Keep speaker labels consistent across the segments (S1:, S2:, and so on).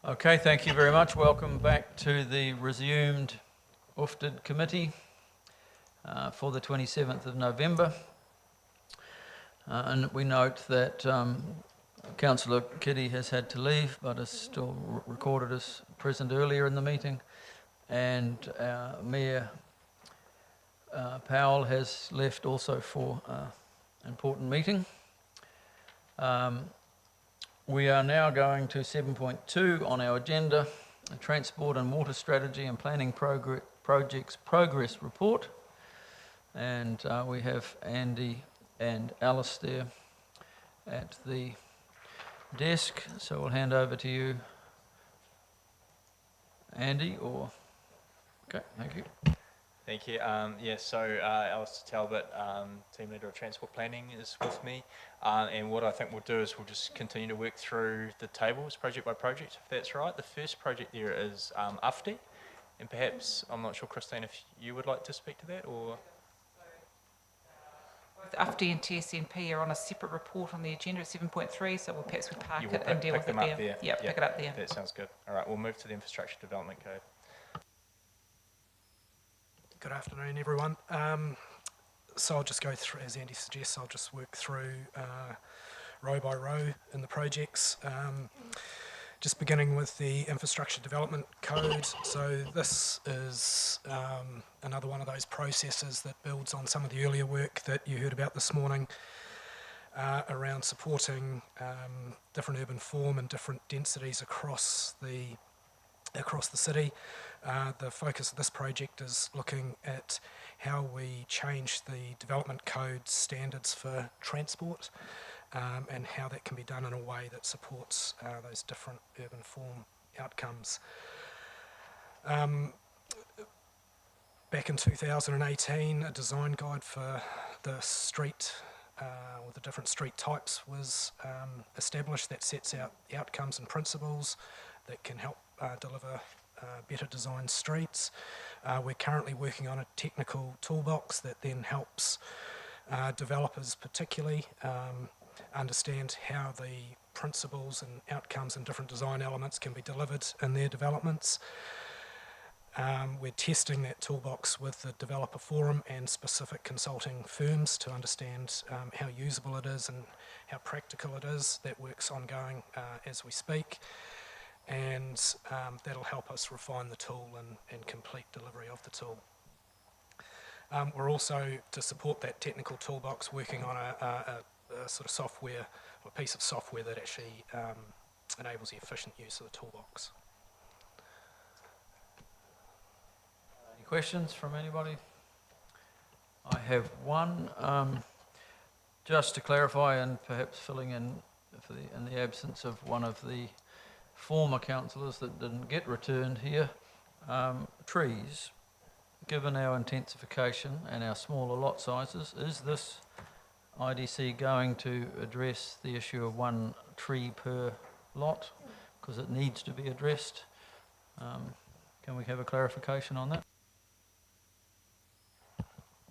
S1: Okay, thank you very much. Welcome back to the resumed UFTD committee for the 27th of November. And we note that Councillor Kitty has had to leave, but is still recorded as present earlier in the meeting. And Mayor Powell has left also for an important meeting. We are now going to 7.2 on our agenda, a Transport and Water Strategy and Planning Projects Progress Report. And we have Andy and Alistair at the desk, so I'll hand over to you, Andy, or... Okay, thank you.
S2: Thank you. Alistair Talbot, Team Leader of Transport Planning, is with me. And what I think we'll do is we'll just continue to work through the tables, project by project, if that's right. The first project there is UFTD. And perhaps, I'm not sure, Christine, if you would like to speak to that, or...
S3: Both UFTD and TSNP are on a separate report on the agenda at 7.3, so we'll perhaps park it and deal with it there. Yep, pick it up there.
S2: That sounds good. All right, we'll move to the Infrastructure Development Code.
S4: Good afternoon, everyone. So I'll just go through, as Andy suggests, I'll just work through row by row in the projects. Just beginning with the Infrastructure Development Code. So this is another one of those processes that builds on some of the earlier work that you heard about this morning around supporting different urban form and different densities across the city. The focus of this project is looking at how we change the development code standards for transport and how that can be done in a way that supports those different urban form outcomes. Back in 2018, a design guide for the street or the different street types was established that sets out outcomes and principles that can help deliver better designed streets. We're currently working on a technical toolbox that then helps developers particularly understand how the principles and outcomes and different design elements can be delivered in their developments. We're testing that toolbox with the developer forum and specific consulting firms to understand how usable it is and how practical it is. That work's ongoing as we speak. And that'll help us refine the tool and complete delivery of the tool. We're also, to support that technical toolbox, working on a sort of software, or a piece of software that actually enables the efficient use of the toolbox.
S1: Any questions from anybody? I have one. Just to clarify, and perhaps filling in in the absence of one of the former councillors that didn't get returned here, trees, given our intensification and our smaller lot sizes, is this IDC going to address the issue of one tree per lot? Because it needs to be addressed. Can we have a clarification on that?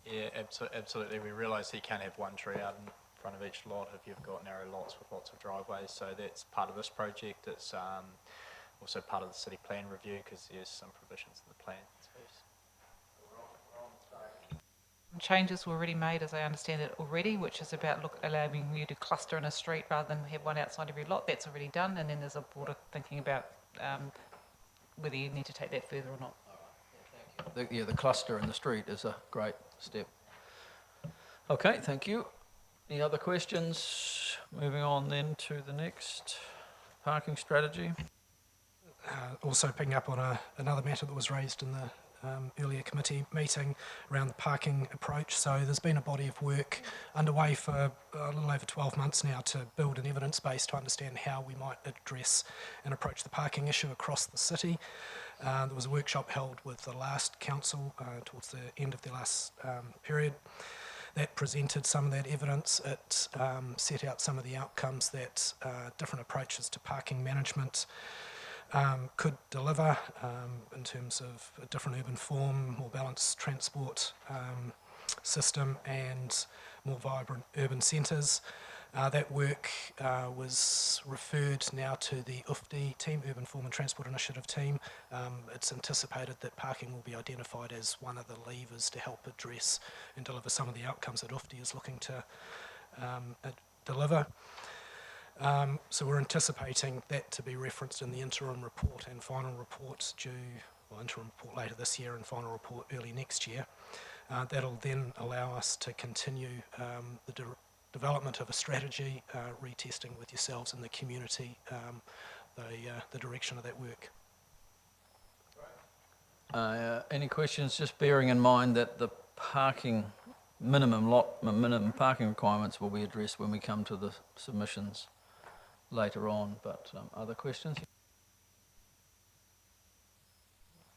S2: Yeah, absolutely. We realise you can't have one tree out in front of each lot if you've got narrow lots with lots of driveways, so that's part of this project. It's also part of the city plan review because there's some provisions in the plan.
S3: Changes were already made, as I understand it already, which is about allowing you to cluster in a street rather than have one outside every lot. That's already done, and then there's a broader thinking about whether you need to take that further or not.
S1: The cluster in the street is a great step. Okay, thank you. Any other questions? Moving on then to the next parking strategy.
S4: Also picking up on another matter that was raised in the earlier committee meeting around the parking approach. So there's been a body of work underway for a little over 12 months now to build an evidence base to understand how we might address and approach the parking issue across the city. There was a workshop held with the last council towards the end of the last period that presented some of that evidence. It set out some of the outcomes that different approaches to parking management could deliver in terms of a different urban form, more balanced transport system and more vibrant urban centres. That work was referred now to the UFTI team, Urban Form and Transport Initiative team. It's anticipated that parking will be identified as one of the levers to help address and deliver some of the outcomes that UFTI is looking to deliver. So we're anticipating that to be referenced in the interim report and final report interim report later this year and final report early next year. That'll then allow us to continue the development of a strategy, retesting with yourselves and the community the direction of that work.
S1: Any questions? Just bearing in mind that the minimum parking requirements will be addressed when we come to the submissions later on. But other questions?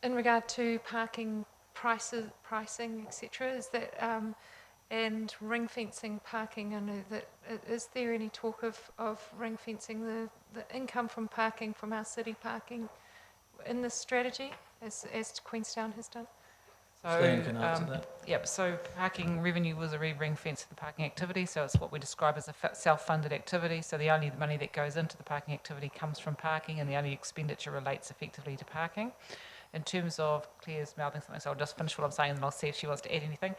S5: In regard to parking pricing, etc., is that and ring fencing parking? I know that is there any talk of ring fencing the income from parking from our city parking in this strategy as Queenstown has done?
S1: Stan can answer that.
S3: Yep, so parking revenue was already ring-fenced to the parking activity, so it's what we describe as a self-funded activity. So the only money that goes into the parking activity comes from parking, and the only expenditure relates effectively to parking. In terms of Claire's mouthing something, so I'll just finish what I'm saying and I'll see if she wants to add anything.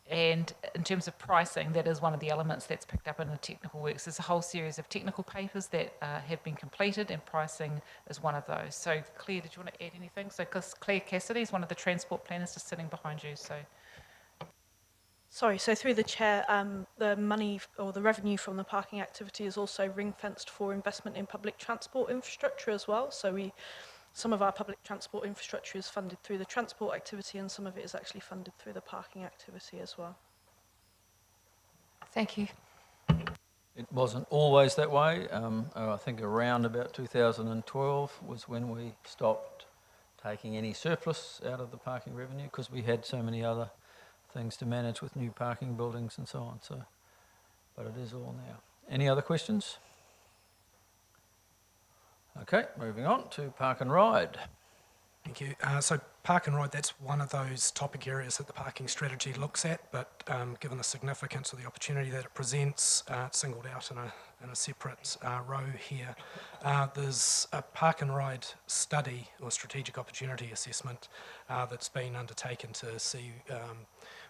S3: And in terms of pricing, that is one of the elements that's picked up in the technical works. There's a whole series of technical papers that have been completed, and pricing is one of those. So Claire, did you want to add anything? So because Claire Cassidy is one of the transport planners just sitting behind you.
S6: Sorry, so through the chair, the money or the revenue from the parking activity is also ring-fenced for investment in public transport infrastructure as well. So some of our public transport infrastructure is funded through the transport activity, and some of it is actually funded through the parking activity as well.
S5: Thank you.
S1: It wasn't always that way. I think around about 2012 was when we stopped taking any surplus out of the parking revenue because we had so many other things to manage with new parking buildings and so on. So, but it is all now. Any other questions? Okay, moving on to Park and Ride.
S4: Thank you. So Park and Ride, that's one of those topic areas that the parking strategy looks at, but given the significance of the opportunity that it presents, it's singled out in a separate row here. There's a Park and Ride study or strategic opportunity assessment that's been undertaken to see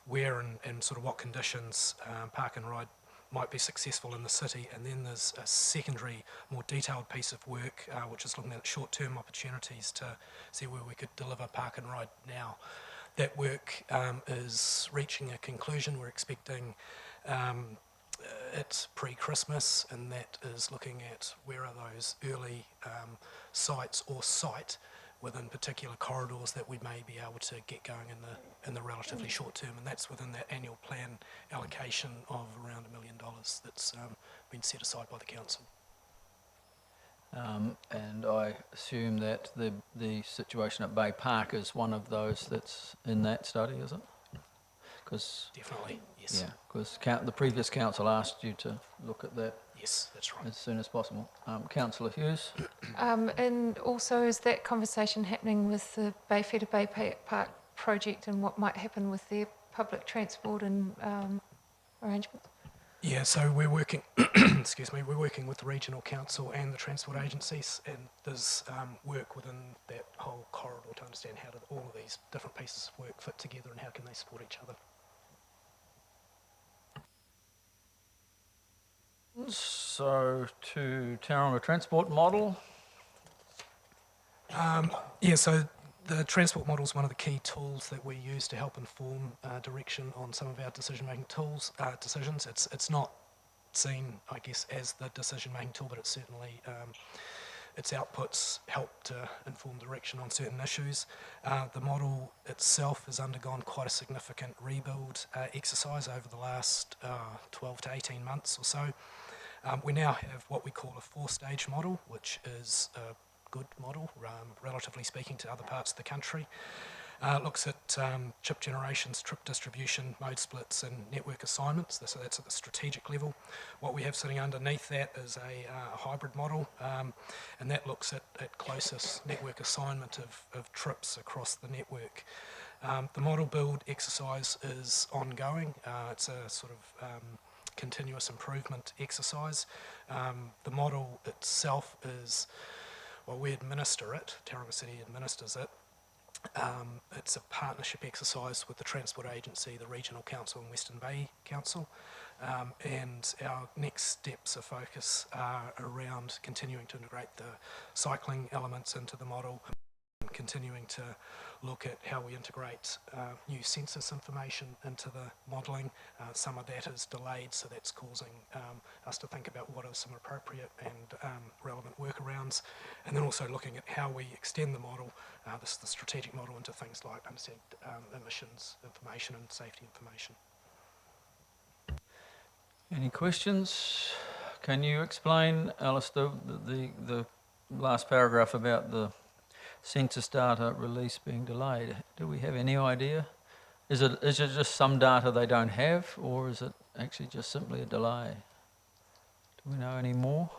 S4: where and sort of what conditions Park and Ride might be successful in the city, and then there's a secondary, more detailed piece of work which is looking at short-term opportunities to see where we could deliver Park and Ride now. That work is reaching a conclusion. We're expecting it pre-Christmas, and that is looking at where are those early sites or site within particular corridors that we may be able to get going in the relatively short term, and that's within that annual plan allocation of around $1 million that's been set aside by the council.
S1: And I assume that the situation at Bay Park is one of those that's in that study, is it?
S4: Definitely, yes.
S1: Yeah, because the previous council asked you to look at that.
S4: Yes, that's right.
S1: As soon as possible. Councillor Hughes?
S5: And also, is that conversation happening with the Bayfeder Bay Park project and what might happen with their public transport and arrangements?
S4: Yeah, so we're working, we're working with the regional council and the transport agencies, and there's work within that whole corridor to understand how do all of these different pieces of work fit together and how can they support each other.
S1: So to Tauranga Transport Model.
S4: Yeah, so the transport model is one of the key tools that we use to help inform direction on some of our decision-making decisions. It's not seen, I guess, as the decision-making tool, but it's certainly its outputs help to inform direction on certain issues. The model itself has undergone quite a significant rebuild exercise over the last 12 to 18 months or so. We now have what we call a 4-stage model, which is a good model, relatively speaking to other parts of the country. It looks at chip generations, trip distribution, mode splits, and network assignments. So that's at the strategic level. What we have sitting underneath that is a hybrid model, and that looks at closest network assignment of trips across the network. The model build exercise is ongoing. It's a sort of continuous improvement exercise. The model itself is, well, we administer it, Tauranga City administers it. It's a partnership exercise with the Transport Agency, the Regional Council and Western Bay Council. And our next steps of focus are around continuing to integrate the cycling elements into the model, and continuing to look at how we integrate new census information into the modelling. Some of that is delayed, so that's causing us to think about what are some appropriate and relevant workarounds, and then also looking at how we extend the model, the strategic model, into things like emissions information and safety information.
S1: Any questions? Can you explain, Alistair, the last paragraph about the census data release being delayed? Do we have any idea? Is it just some data they don't have, or is it actually just simply a delay? Do we know any more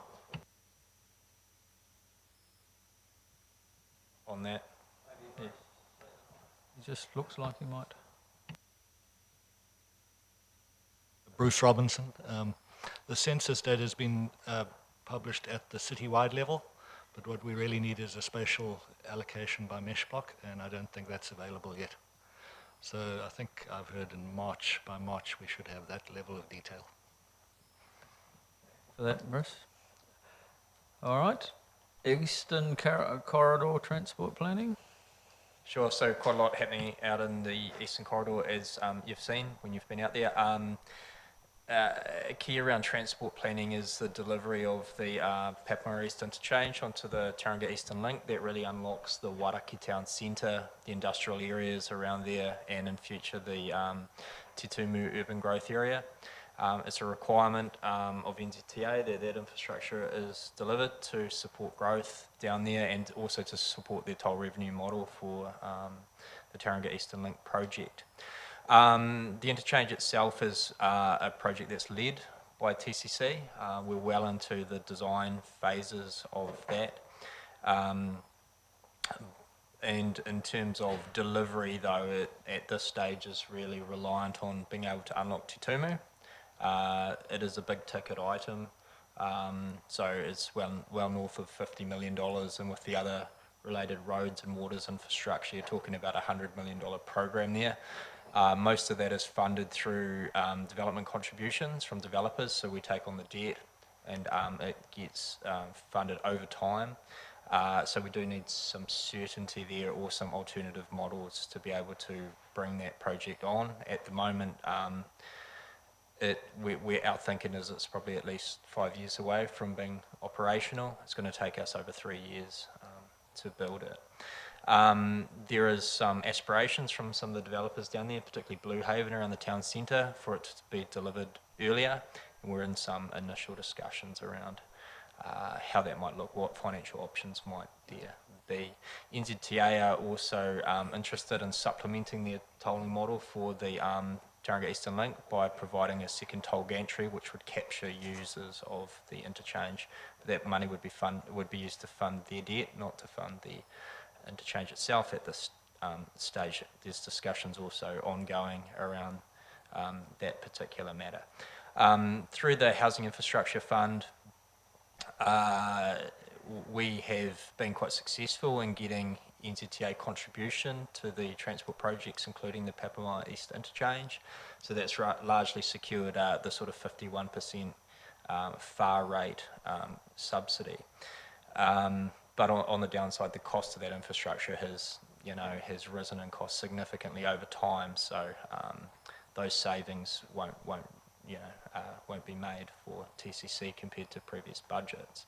S2: On that, yeah.
S1: It just looks like he might.
S7: Bruce Robinson. The census data has been published at the citywide level, but what we really need is a spatial allocation by mesh block, and I don't think that's available yet. So I think I've heard by March we should have that level of detail.
S1: For that, Bruce? All right. Eastern Corridor Transport Planning?
S2: Sure, so quite a lot happening out in the Eastern Corridor, as you've seen when you've been out there. Key around transport planning is the delivery of the Papamoa East Interchange onto the Tauranga Eastern Link. That really unlocks the Wairaki Town Centre, the industrial areas around there, and in future the Te Tumu urban growth area. It's a requirement of NZTA that infrastructure is delivered to support growth down there, and also to support their toll revenue model for the Tauranga Eastern Link project. The interchange itself is a project that's led by TCC. We're well into the design phases of that. And in terms of delivery, though, at this stage is really reliant on being able to unlock Te Tumu. It is a big ticket item, so it's well north of $50 million, and with the other related roads and waters infrastructure, you're talking about a $100 million program there. Most of that is funded through development contributions from developers, so we take on the debt, and it gets funded over time. So we do need some certainty there, or some alternative models to be able to bring that project on. At the moment, our thinking is it's probably at least 5 years away from being operational. It's going to take us over 3 years to build it. There is some aspirations from some of the developers down there, particularly Blue Haven around the town centre, for it to be delivered earlier. And we're in some initial discussions around how that might look, what financial options might there be. NZTA are also interested in supplementing their tolling model for the Tauranga Eastern Link by providing a second toll gantry, which would capture users of the interchange. That money would be used to fund their debt, not to fund the interchange itself. At this stage, there's discussions also ongoing around that particular matter. Through the Housing Infrastructure Fund, we have been quite successful in getting NZTA contribution to the transport projects, including the Papamoa East Interchange. So that's largely secured the sort of 51% far rate subsidy. But on the downside, the cost of that infrastructure has risen in cost significantly over time. So those savings won't be made for TCC compared to previous budgets.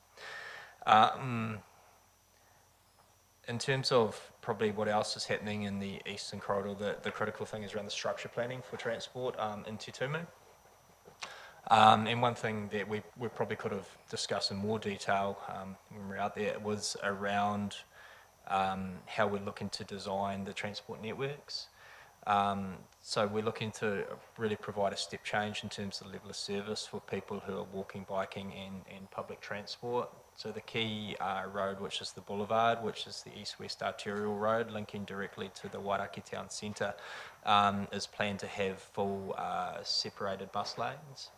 S2: In terms of probably what else is happening in the Eastern Corridor, the critical thing is around the structure planning for transport in Te Tumu. And one thing that we probably could have discussed in more detail when we were out there was around how we're looking to design the transport networks. So we're looking to really provide a step change in terms of the level of service for people who are walking, biking and public transport. So the key road, which is the Boulevard, which is the east-west arterial road linking directly to the Wairaki Town Centre, is planned to have full separated bus lanes.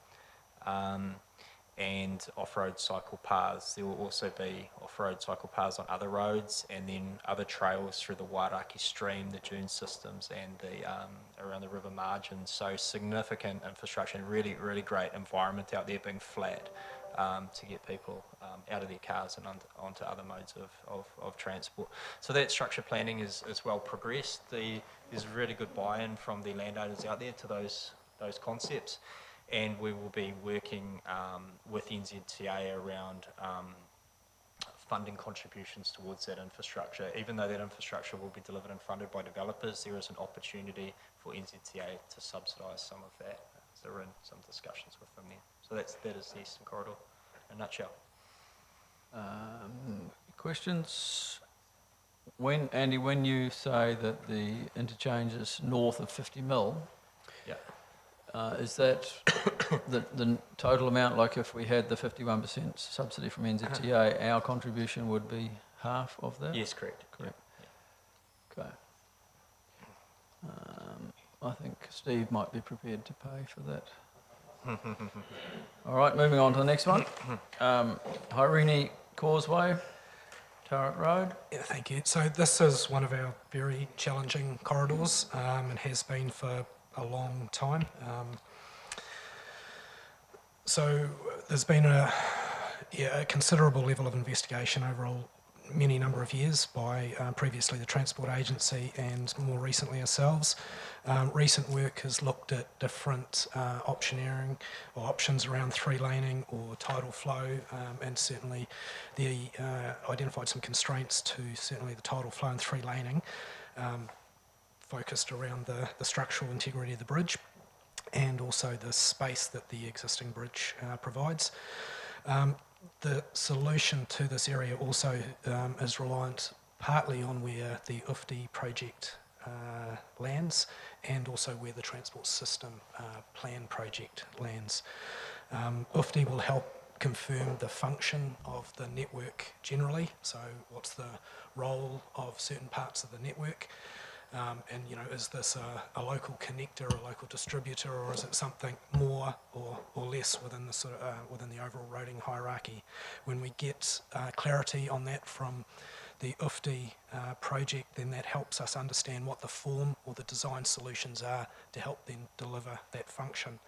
S2: and off-road cycle paths. There will also be off-road cycle paths on other roads, and then other trails through the Wairaki stream, the dune systems, and the around the river margins. So significant infrastructure and really, really great environment out there, being flat, to get people out of their cars and onto other modes of transport. So that structure planning is well progressed. There's really good buy-in from the landowners out there to those concepts. And we will be working with NZTA around funding contributions towards that infrastructure. Even though that infrastructure will be delivered and funded by developers, there is an opportunity for NZTA to subsidise some of that. So we're in some discussions with them there. So that is the Eastern Corridor in a nutshell.
S1: Questions? Andy, when you say that the interchange is north of 50 mil,
S2: Yeah.
S1: is that the total amount? Like if we had the 51% subsidy from NZTA, our contribution would be half of that?
S2: Yes, correct.
S1: Correct. Okay. I think Steve might be prepared to pay for that. All right, moving on to the next one. Harini Causeway, Turret Road.
S4: Yeah, thank you. So this is one of our very challenging corridors and has been for a long time. So there's been a considerable level of investigation over a many number of years by previously the Transport Agency and more recently ourselves. Recent work has looked at different optioneering or options around three-laning or tidal flow, and certainly they identified some constraints to certainly the tidal flow and three-laning, focused around the structural integrity of the bridge and also the space that the existing bridge provides. The solution to this area also is reliant partly on where the UFTI project lands and also where the Transport System Plan project lands. UFTI will help confirm the function of the network generally, so what's the role of certain parts of the network, and is this a local connector, a local distributor, or is it something more or less within the within the overall roading hierarchy? When we get clarity on that from the UFTI project, then that helps us understand what the form or the design solutions are to help then deliver that function.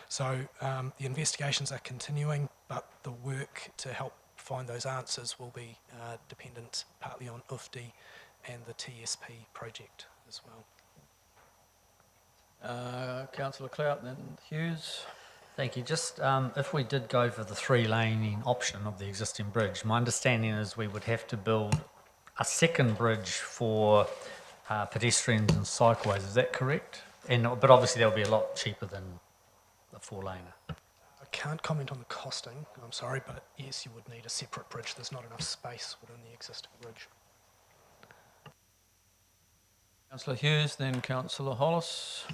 S4: So the investigations are continuing, but the work to help find those answers will be dependent partly on UFTI and the TSP project as well.
S1: Councillor Clout, then Hughes.
S8: Thank you. Just if we did go for the three-laning option of the existing bridge, my understanding is we would have to build a second bridge for pedestrians and cycleways. Is that correct? But obviously that would be a lot cheaper than the four-laner.
S4: I can't comment on the costing, I'm sorry, but yes, you would need a separate bridge. There's not enough space within the existing bridge.
S1: Councillor Hughes, then Councillor Hollis.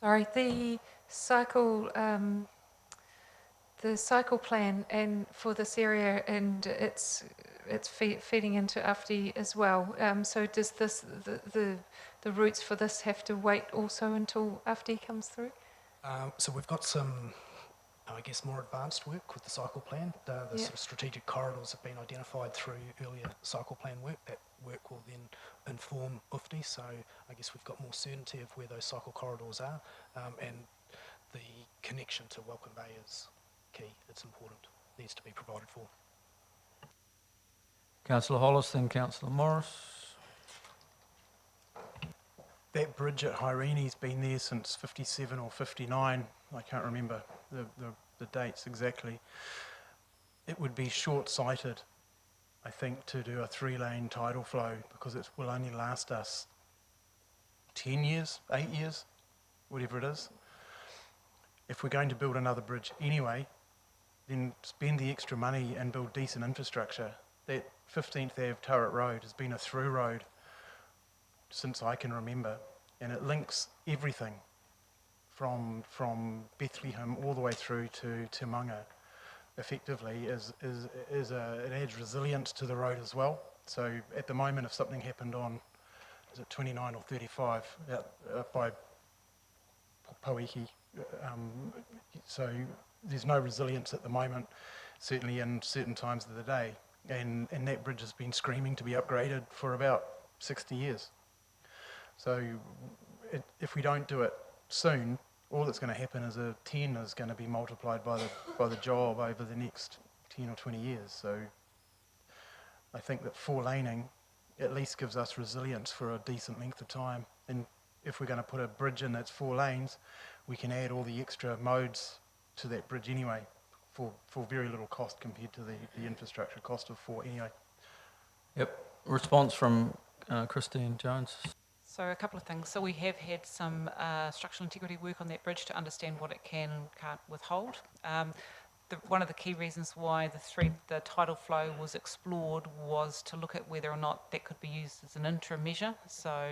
S5: Sorry, the cycle plan and for this area, and it's feeding into UFTI as well. So does the routes for this have to wait also until UFTI comes through?
S4: So we've got some, I guess, more advanced work with the cycle plan. The sort of strategic corridors have been identified through earlier cycle plan work. That work will then inform UFTI, so I guess we've got more certainty of where those cycle corridors are, and the connection to Welcome Bay is key. It's important. Needs to be provided for.
S1: Councillor Hollis, then Councillor Morris.
S9: That bridge at Hairini's been there since 57 or 59. I can't remember the dates exactly. It would be short-sighted, I think, to do a three-lane tidal flow because it will only last us 10 years, 8 years, whatever it is. If we're going to build another bridge anyway, then spend the extra money and build decent infrastructure. That 15th Ave Turret Road has been a through road since I can remember, and it links everything from Bethlehem all the way through to Te Manga. Effectively, it adds resilience to the road as well. So at the moment, if something happened on, is it 29 or 35 out by Poiki. So there's no resilience at the moment, certainly in certain times of the day. And that bridge has been screaming to be upgraded for about 60 years. So if we don't do it soon, all that's going to happen is a 10 is going to be multiplied by the job over the next 10 or 20 years. So I think that 4-laning at least gives us resilience for a decent length of time. And if we're going to put a bridge in that's 4 lanes, we can add all the extra modes to that bridge anyway for very little cost compared to the infrastructure cost of 4 anyway.
S1: Yep. Response from Christine Jones.
S3: So a couple of things. So we have had some structural integrity work on that bridge to understand what it can and can't withhold. One of the key reasons why the tidal flow was explored was to look at whether or not that could be used as an interim measure. So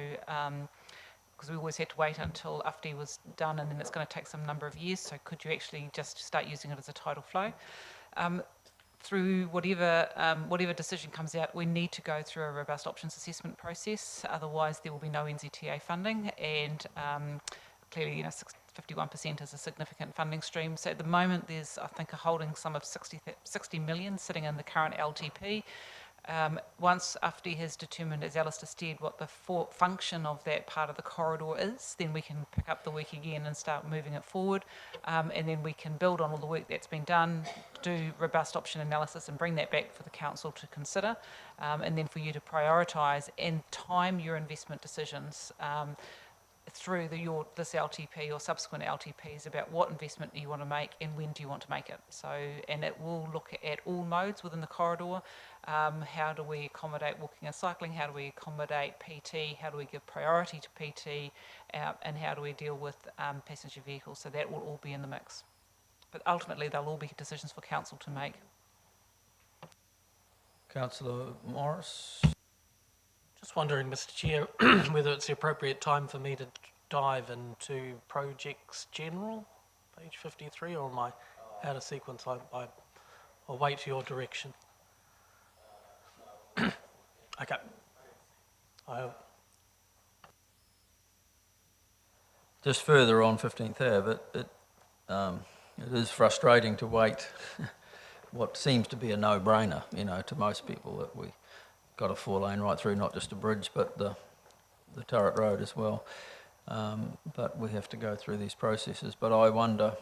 S3: because we always had to wait until UFD was done, and then it's going to take some number of years. So could you actually just start using it as a tidal flow? Through whatever decision comes out, we need to go through a robust options assessment process. Otherwise, there will be no NZTA funding, and clearly, 51% is a significant funding stream. So at the moment, there's, I think, a holding sum of 60 million sitting in the current LTP. Once UFD has determined, as Alistair said, what the function of that part of the corridor is, then we can pick up the work again and start moving it forward. And then we can build on all the work that's been done, do robust option analysis and bring that back for the council to consider. And then for you to prioritise and time your investment decisions through this LTP or subsequent LTPs about what investment you want to make and when do you want to make it. So, and it will look at all modes within the corridor. How do we accommodate walking and cycling? How do we accommodate PT? How do we give priority to PT? And how do we deal with passenger vehicles? So that will all be in the mix. But ultimately, they'll all be decisions for council to make.
S1: Councillor Morris.
S10: Just wondering, Mr. Chair, whether it's the appropriate time for me to dive into projects general, page 53, or am I out of sequence? I'll wait for your direction. Okay.
S1: Just further on 15th Ave, it is frustrating to wait what seems to be a no-brainer, to most people, that we got a 4-lane right through, not just a bridge, but the Turret Road as well. But we have to go through these processes. But I wonder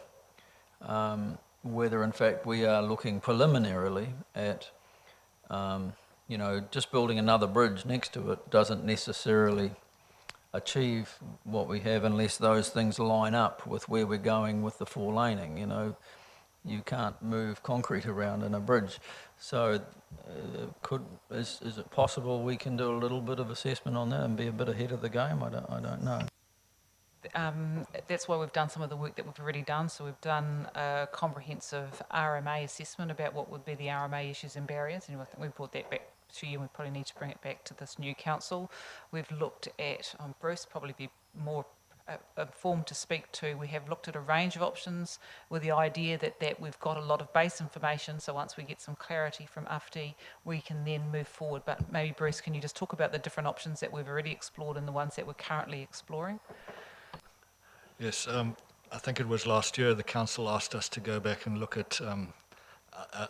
S1: whether, in fact, we are looking preliminarily at, just building another bridge next to it doesn't necessarily achieve what we have unless those things line up with where we're going with the 4-laning. You can't move concrete around in a bridge. So is it possible we can do a little bit of assessment on that and be a bit ahead of the game? I don't know.
S3: That's why we've done some of the work that we've already done. So we've done a comprehensive RMA assessment about what would be the RMA issues and barriers, and I think we brought that back to you, and we probably need to bring it back to this new council. We've looked at, Bruce probably be more informed to speak to, we have looked at a range of options with the idea that we've got a lot of base information, so once we get some clarity from UFD, we can then move forward. But maybe, Bruce, can you just talk about the different options that we've already explored and the ones that we're currently exploring?
S7: Yes, I think it was last year the council asked us to go back and look at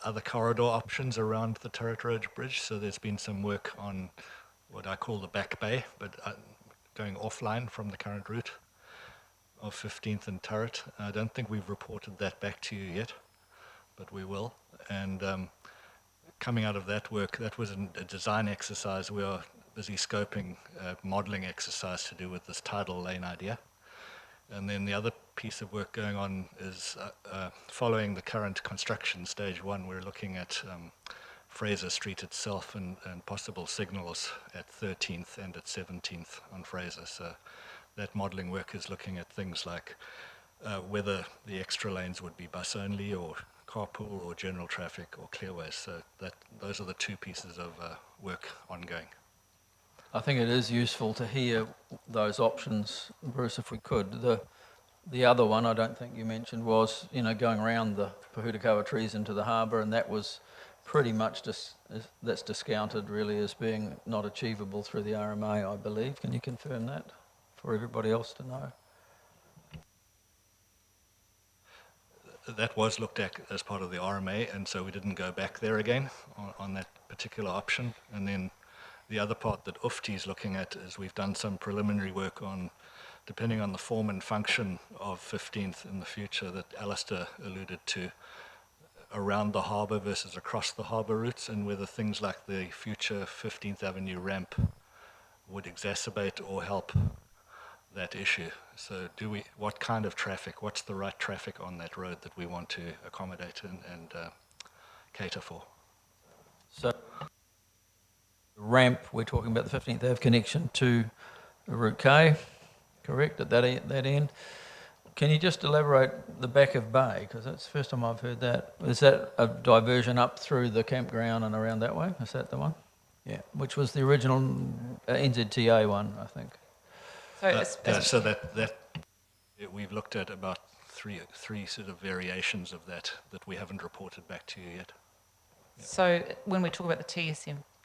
S7: other corridor options around the Turret Road Bridge. So there's been some work on what I call the back bay, but going offline from the current route of 15th and Turret. I don't think we've reported that back to you yet, but we will. And coming out of that work, that was a design exercise. We are busy scoping a modelling exercise to do with this tidal lane idea. And then the other piece of work going on is following the current construction stage 1, we're looking at Fraser Street itself and possible signals at 13th and at 17th on Fraser. So that modelling work is looking at things like whether the extra lanes would be bus only or carpool or general traffic or clearways. So those are the two pieces of work ongoing.
S1: I think it is useful to hear those options, Bruce, if we could. The other one I don't think you mentioned was, going around the Pahutakawa trees into the harbour, and that was pretty much that's discounted really as being not achievable through the RMA, I believe. Can you confirm that for everybody else to know?
S7: that was looked at as part of the RMA, and so we didn't go back there again on that particular option. And then the other part that UFTI is looking at is we've done some preliminary work on, depending on the form and function of 15th in the future that Alistair alluded to, around the harbour versus across the harbour routes, and whether things like the future 15th Avenue ramp would exacerbate or help that issue. So what kind of traffic, what's the right traffic on that road that we want to accommodate and cater for?
S1: So the ramp, we're talking about the 15th Ave connection to Route K, correct, at that end. Can you just elaborate the back of Bay, because that's the first time I've heard that. Is that a diversion up through the campground and around that way? Is that the one? Yeah, which was the original NZTA one, I think.
S3: So it's,
S7: So that we've looked at about three sort of variations of that we haven't reported back to you yet.
S3: So when we talk about the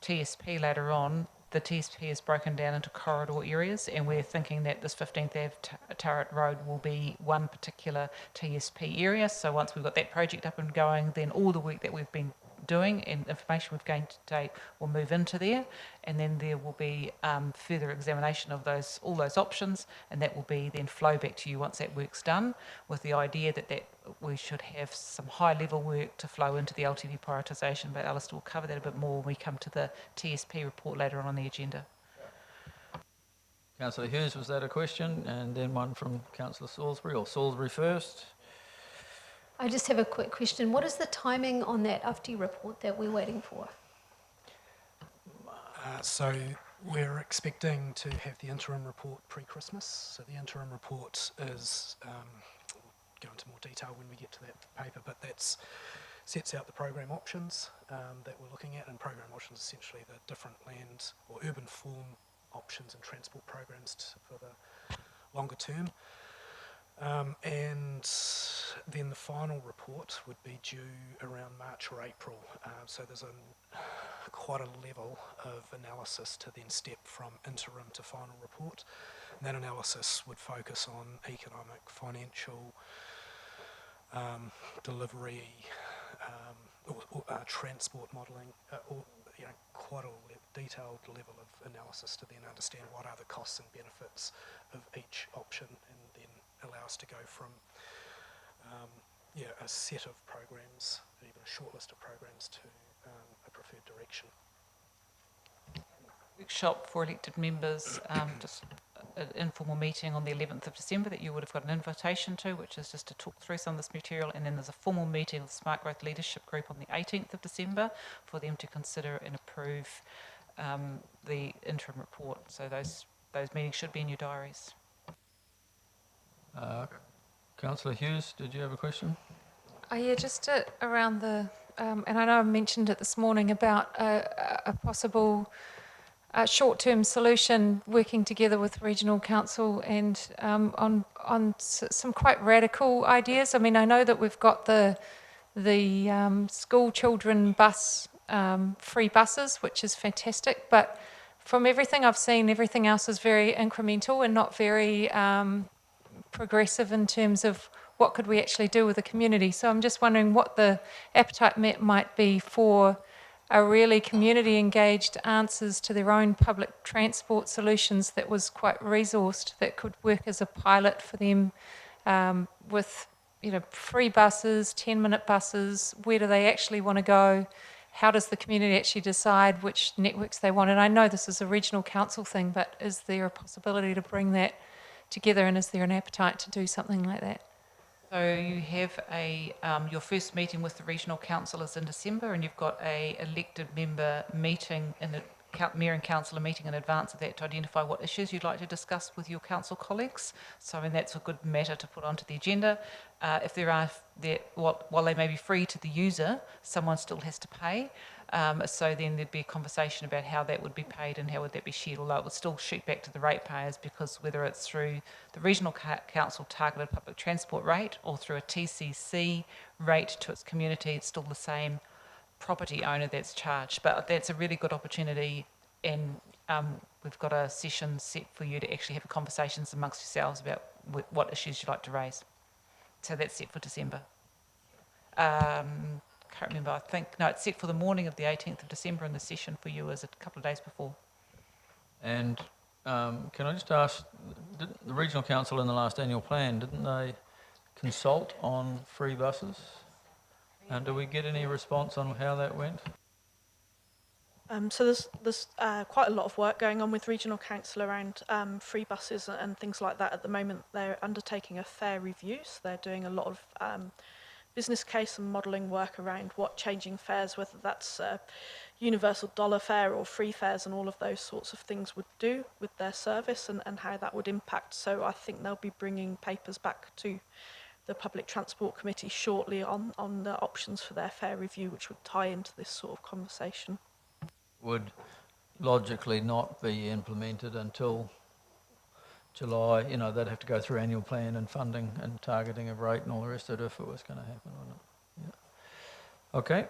S3: TSP later on, the TSP is broken down into corridor areas, and we're thinking that this 15th Ave Turret Road will be one particular TSP area. So once we've got that project up and going, then all the work that we've been doing and information we've gained today will move into there, and then there will be further examination of all those options, and that will be then flow back to you once that work's done, with the idea that we should have some high-level work to flow into the LTV prioritisation. But Alistair will cover that a bit more when we come to the TSP report later on the agenda.
S1: Councillor Hughes, was that a question? And then one from Councillor Salisbury, or Salisbury first.
S11: I just have a quick question. What is the timing on that UFTI report that we're waiting for?
S4: So we're expecting to have the interim report pre-Christmas. So the interim report is, we'll go into more detail when we get to that paper, but that sets out the program options that we're looking at, and program options essentially the different land or urban form options and transport programs for the longer term. And then the final report would be due around March or April. So there's quite a level of analysis to then step from interim to final report. And that analysis would focus on economic, financial, delivery, or transport modelling, or quite a detailed level of analysis to then understand what are the costs and benefits of each option, and then allow us to go from a set of programs, even a short list of programs, to a preferred direction.
S3: Workshop for elected members, just an informal meeting on the 11th of December that you would have got an invitation to, which is just to talk through some of this material, and then there's a formal meeting with the Smart Growth Leadership Group on the 18th of December for them to consider and approve the interim report. So those meetings should be in your diaries.
S1: Councillor Hughes, did you have a question?
S5: Yeah, just around the, and I know I mentioned it this morning about a possible short-term solution, working together with regional council and on some quite radical ideas. I mean, I know that we've got the school children bus free buses, which is fantastic, but from everything I've seen, everything else is very incremental and not very progressive in terms of what could we actually do with the community. So I'm just wondering what the appetite might be for a really community engaged answers to their own public transport solutions that was quite resourced, that could work as a pilot for them, with free buses, 10-minute buses. Where do they actually want to go? How does the community actually decide which networks they want? And I know this is a regional council thing, but is there a possibility to bring that together, and is there an appetite to do something like that?
S3: So you have your first meeting with the regional council is in December, and you've got a elected member meeting mayor and councillor meeting in advance of that to identify what issues you'd like to discuss with your council colleagues. So I mean, that's a good matter to put onto the agenda. If there are, while they may be free to the user, someone still has to pay. So then there'd be a conversation about how that would be paid and how would that be shared, although it would still shoot back to the ratepayers, because whether it's through the regional council targeted public transport rate or through a TCC rate to its community, it's still the same property owner that's charged. But that's a really good opportunity, and we've got a session set for you to actually have conversations amongst yourselves about what issues you'd like to raise. So that's set for December. Can't remember, I think, no, it's set for the morning of the 18th of December, and the session for you is a couple of days before.
S1: And can I just ask, did the Regional Council in the last annual plan, didn't they consult on free buses? And do we get any response on how that went?
S6: So there's quite a lot of work going on with Regional Council around free buses and things like that at the moment. They're undertaking a fare review, so they're doing a lot of business case and modelling work around what changing fares, whether that's universal dollar fare or free fares and all of those sorts of things would do with their service and how that would impact. So I think they'll be bringing papers back to the Public Transport Committee shortly on the options for their fare review, which would tie into this sort of conversation.
S1: Would logically not be implemented until July. You know, they'd have to go through annual plan and funding and targeting of rate and all the rest of it if it was going to happen, wouldn't it? Yeah. Okay.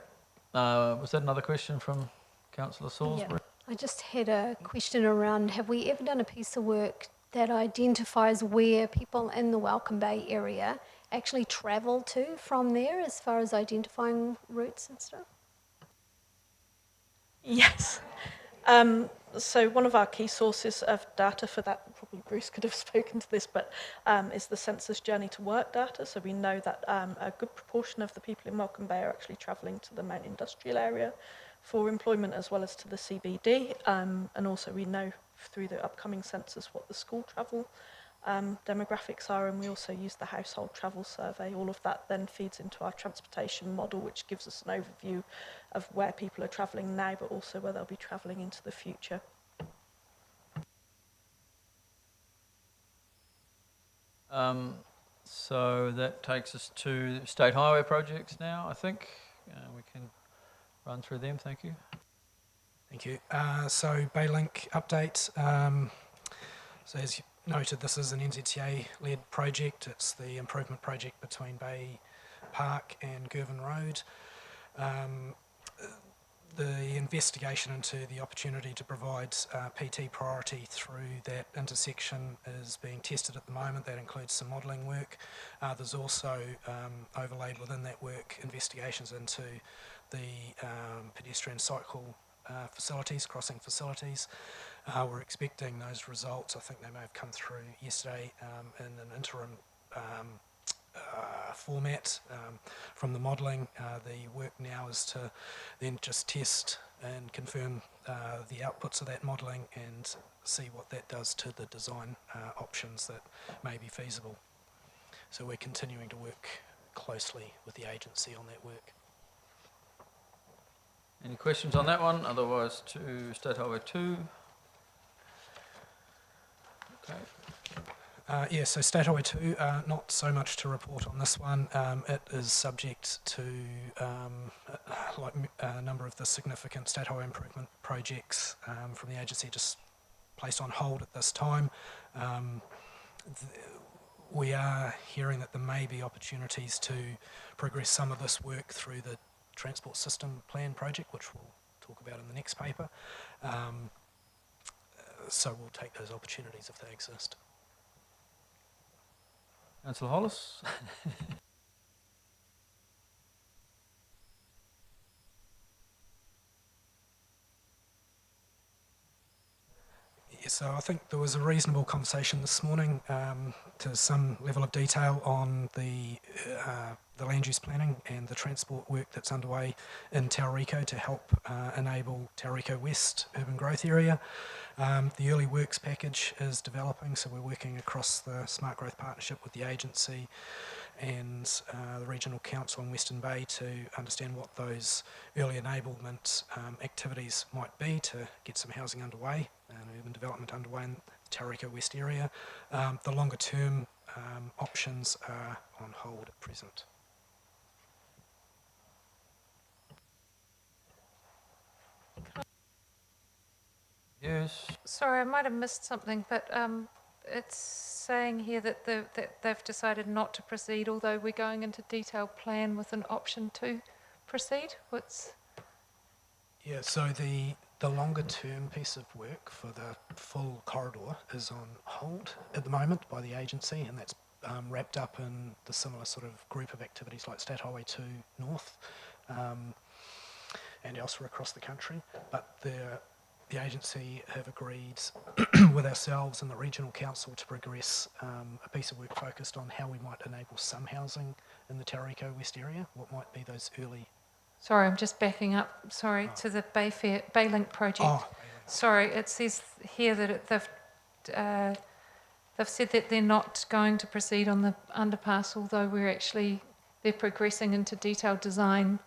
S1: Was that another question from Councillor Salisbury?
S11: I just had a question around, have we ever done a piece of work that identifies where people in the Welcome Bay area actually travel to from there as far as identifying routes and stuff?
S6: Yes. So one of our key sources of data for that, probably Bruce could have spoken to this, but is the census journey to work data. So we know that a good proportion of the people in Welcome Bay are actually travelling to the Mount Industrial area for employment as well as to the CBD. And also we know through the upcoming census what the school travel demographics are, and we also use the household travel survey. All of that then feeds into our transportation model, which gives us an overview of where people are travelling now, but also where they'll be travelling into the future.
S1: So that takes us to state highway projects now, I think. We can run through them, thank you.
S4: Thank you. So Baylink update. So as you noted, this is an NZTA-led project. It's the improvement project between Bay Park and Girvan Road. The investigation into the opportunity to provide PT priority through that intersection is being tested at the moment. That includes some modelling work. There's also overlaid within that work investigations into the pedestrian cycle facilities, crossing facilities. We're expecting those results. I think they may have come through yesterday in an interim format from the modelling. The work now is to then just test and confirm the outputs of that modelling and see what that does to the design options that may be feasible. So we're continuing to work closely with the agency on that work.
S1: Any questions on that one? Otherwise to State Highway 2. Okay.
S4: Yeah, so State Highway 2, not so much to report on this one. It is subject to, like a number of the significant State Highway improvement projects from the agency, just placed on hold at this time. We are hearing that there may be opportunities to progress some of this work through the Transport System Plan project, which we'll talk about in the next paper. So we'll take those opportunities if they exist.
S1: Councillor Hollis?
S4: Yeah, so I think there was a reasonable conversation this morning to some level of detail on the land use planning and the transport work that's underway in Tauriko to help enable Tauriko West urban growth area. The early works package is developing, so we're working across the Smart Growth Partnership with the agency and the Regional Council in Western Bay to understand what those early enablement activities might be to get some housing underway and urban development underway in the Tauriko West area. The longer term options are on hold at present.
S1: Yes.
S5: Sorry, I might have missed something, but it's saying here that they've decided not to proceed, although we're going into detailed plan with an option to proceed.
S4: Yeah, so the longer term piece of work for the full corridor is on hold at the moment by the agency, and that's wrapped up in the similar sort of group of activities like State Highway 2 North and elsewhere across the country. But the agency have agreed with ourselves and the Regional Council to progress a piece of work focused on how we might enable some housing in the Tauriko West area, what might be those early...
S5: Sorry, I'm just backing up, to the Baylink project.
S4: Oh,
S5: Sorry, it says here that they've said that they're not going to proceed on the underpass, although they're progressing into detailed design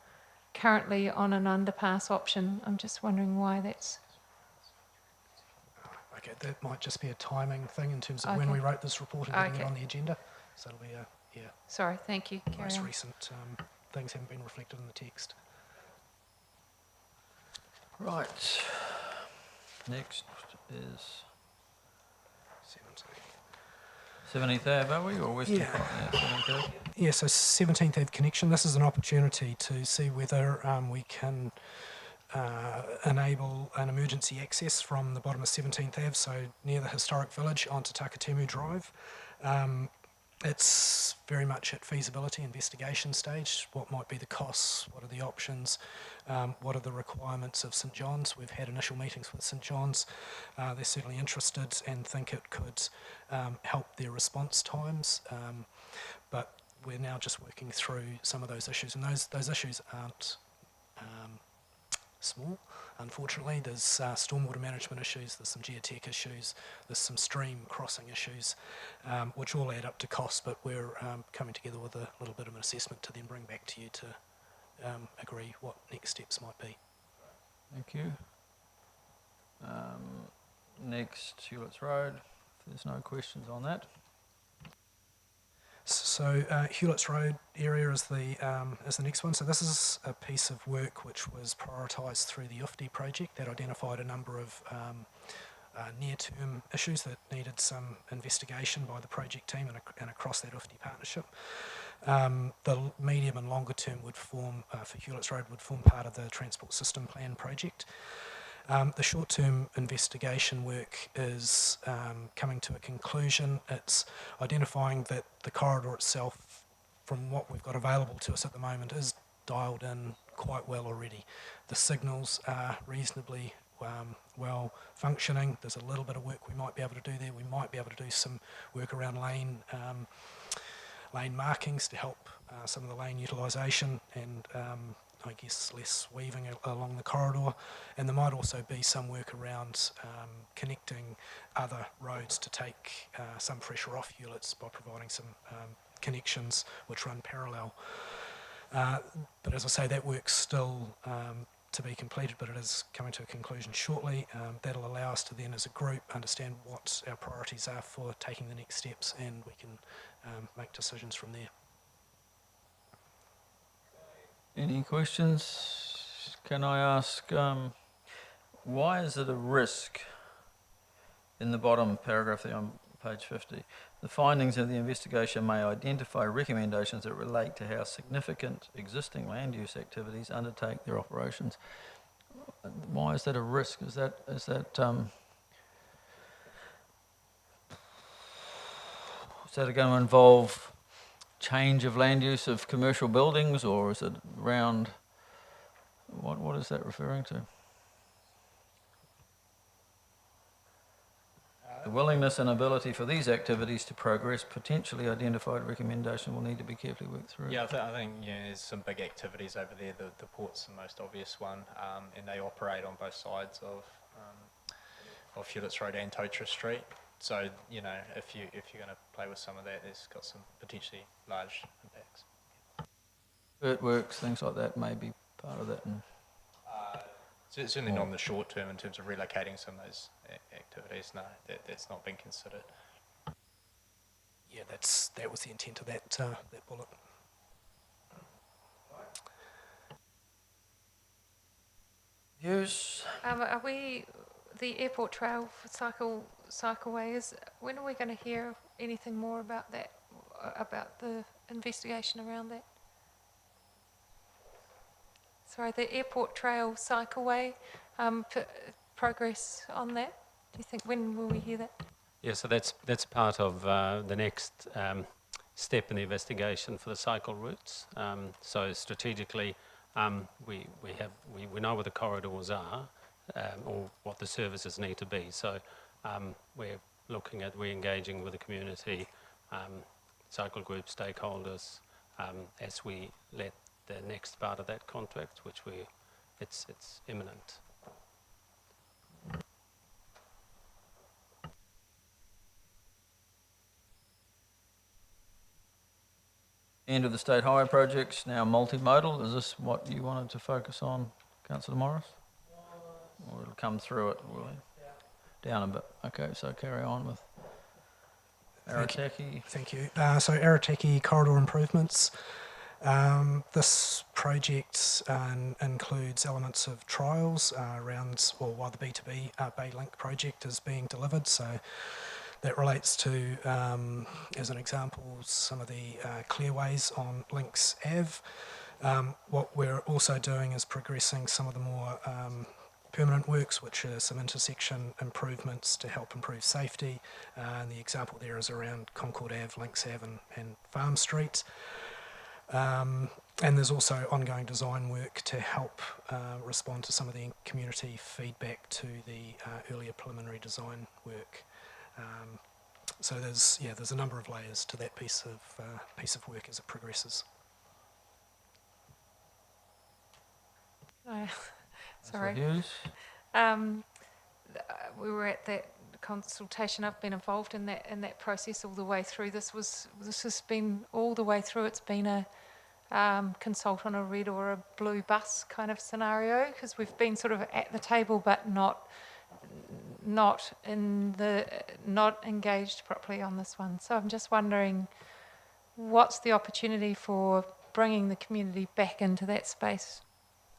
S5: currently on an underpass option. I'm just wondering why that's...
S4: Okay, that might just be a timing thing in terms of when we wrote this report and getting it on the agenda. So it'll be
S5: Sorry, thank you. Carry
S4: most
S5: on.
S4: recent things haven't been reflected in the text.
S1: Right. Next is 17th Ave, are we, or Western?
S4: Yeah.
S1: Yeah, 17th Ave.
S4: Yeah, so 17th Ave connection, this is an opportunity to see whether we can enable an emergency access from the bottom of 17th Ave, so near the historic village onto Takatemu Drive. It's very much at feasibility investigation stage. What might be the costs? What are the options? What are the requirements of St John's? We've had initial meetings with St John's. They're certainly interested and think it could help their response times. But we're now just working through some of those issues, and those issues aren't small. Unfortunately, there's stormwater management issues, there's some geotech issues, there's some stream crossing issues, which all add up to cost, but we're coming together with a little bit of an assessment to then bring back to you to agree what next steps might be.
S1: Thank you. Next, Hewlett's Road. If there's no questions on that.
S4: So Hewlett's Road area is the next one. So this is a piece of work which was prioritised through the UFTI project that identified a number of near-term issues that needed some investigation by the project team and across that UFTI partnership. The medium and longer term would form, for Hewlett's Road, would form part of the Transport System Plan project. The short-term investigation work is coming to a conclusion. It's identifying that the corridor itself, from what we've got available to us at the moment, is dialed in quite well already. The signals are reasonably well functioning. There's a little bit of work we might be able to do there. We might be able to do some work around lane markings to help some of the lane utilisation and I guess less weaving along the corridor, and there might also be some work around connecting other roads to take some pressure off Hewlett's by providing some connections which run parallel. But as I say, that work's still to be completed, but it is coming to a conclusion shortly. That'll allow us to then as a group understand what our priorities are for taking the next steps, and we can make decisions from there.
S1: Any questions? Can I ask, why is it a risk in the bottom paragraph there on page 50? The findings of the investigation may identify recommendations that relate to how significant existing land use activities undertake their operations. Why is that a risk? Is that going to involve change of land use of commercial buildings, or is it around, what is that referring to? The willingness and ability for these activities to progress, potentially identified recommendation will need to be carefully worked through.
S2: Yeah, I think there's some big activities over there. The port's the most obvious one, and they operate on both sides of Hewlett's Road and Totara Street. So, if you're going to play with some of that, there's got some potentially large impacts.
S1: Earthworks, things like that may be part of that. And
S2: certainly not in the short term in terms of relocating some of those activities. No, that's not been considered.
S4: Yeah, that was the intent of that bullet.
S1: Views?
S5: Are we, the airport trail cycleway, when are we going to hear anything more about that, about the investigation around that? Sorry, the airport trail cycleway, progress on that? Do you think, when will we hear that?
S12: Yeah, so that's part of the next step in the investigation for the cycle routes. So strategically, we know where the corridors are, or what the services need to be. So we're looking at re-engaging with the community, cycle group stakeholders, as we let the next part of that contract, which it's imminent.
S1: End of the state highway projects, now multimodal. Is this what you wanted to focus on, Councillor Morris? Or it'll come through it, will it? Down a bit. Okay, so carry on with Arataki.
S4: Thank you. So Arataki corridor improvements. This project includes elements of trials around, well, while the B2B Bay Link project is being delivered. So that relates to, as an example, some of the clearways on Links Ave. What we're also doing is progressing some of the more permanent works, which are some intersection improvements to help improve safety. And the example there is around Concord Ave, Links Ave and Farm Street. And there's also ongoing design work to help respond to some of the community feedback to the earlier preliminary design work. So there's a number of layers to that piece of work as it progresses.
S5: Sorry.
S1: Hughes?
S5: We were at that consultation. I've been involved in that process all the way through. This has been all the way through. It's been a consult on a red or a blue bus kind of scenario, because we've been sort of at the table but not engaged properly on this one. So I'm just wondering, what's the opportunity for bringing the community back into that space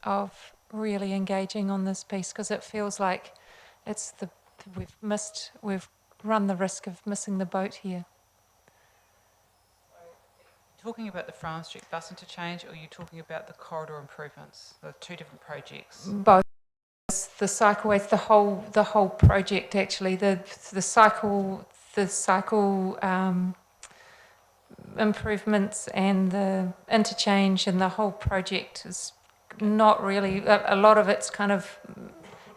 S5: of really engaging on this piece, because it feels like we've run the risk of missing the boat here.
S3: Talking about the Farm Street bus interchange, or are you talking about the corridor improvements, the two different projects?
S5: Both. The cycleways, the whole project actually, the cycle improvements and the interchange and the whole project is not really, a lot of it's kind of,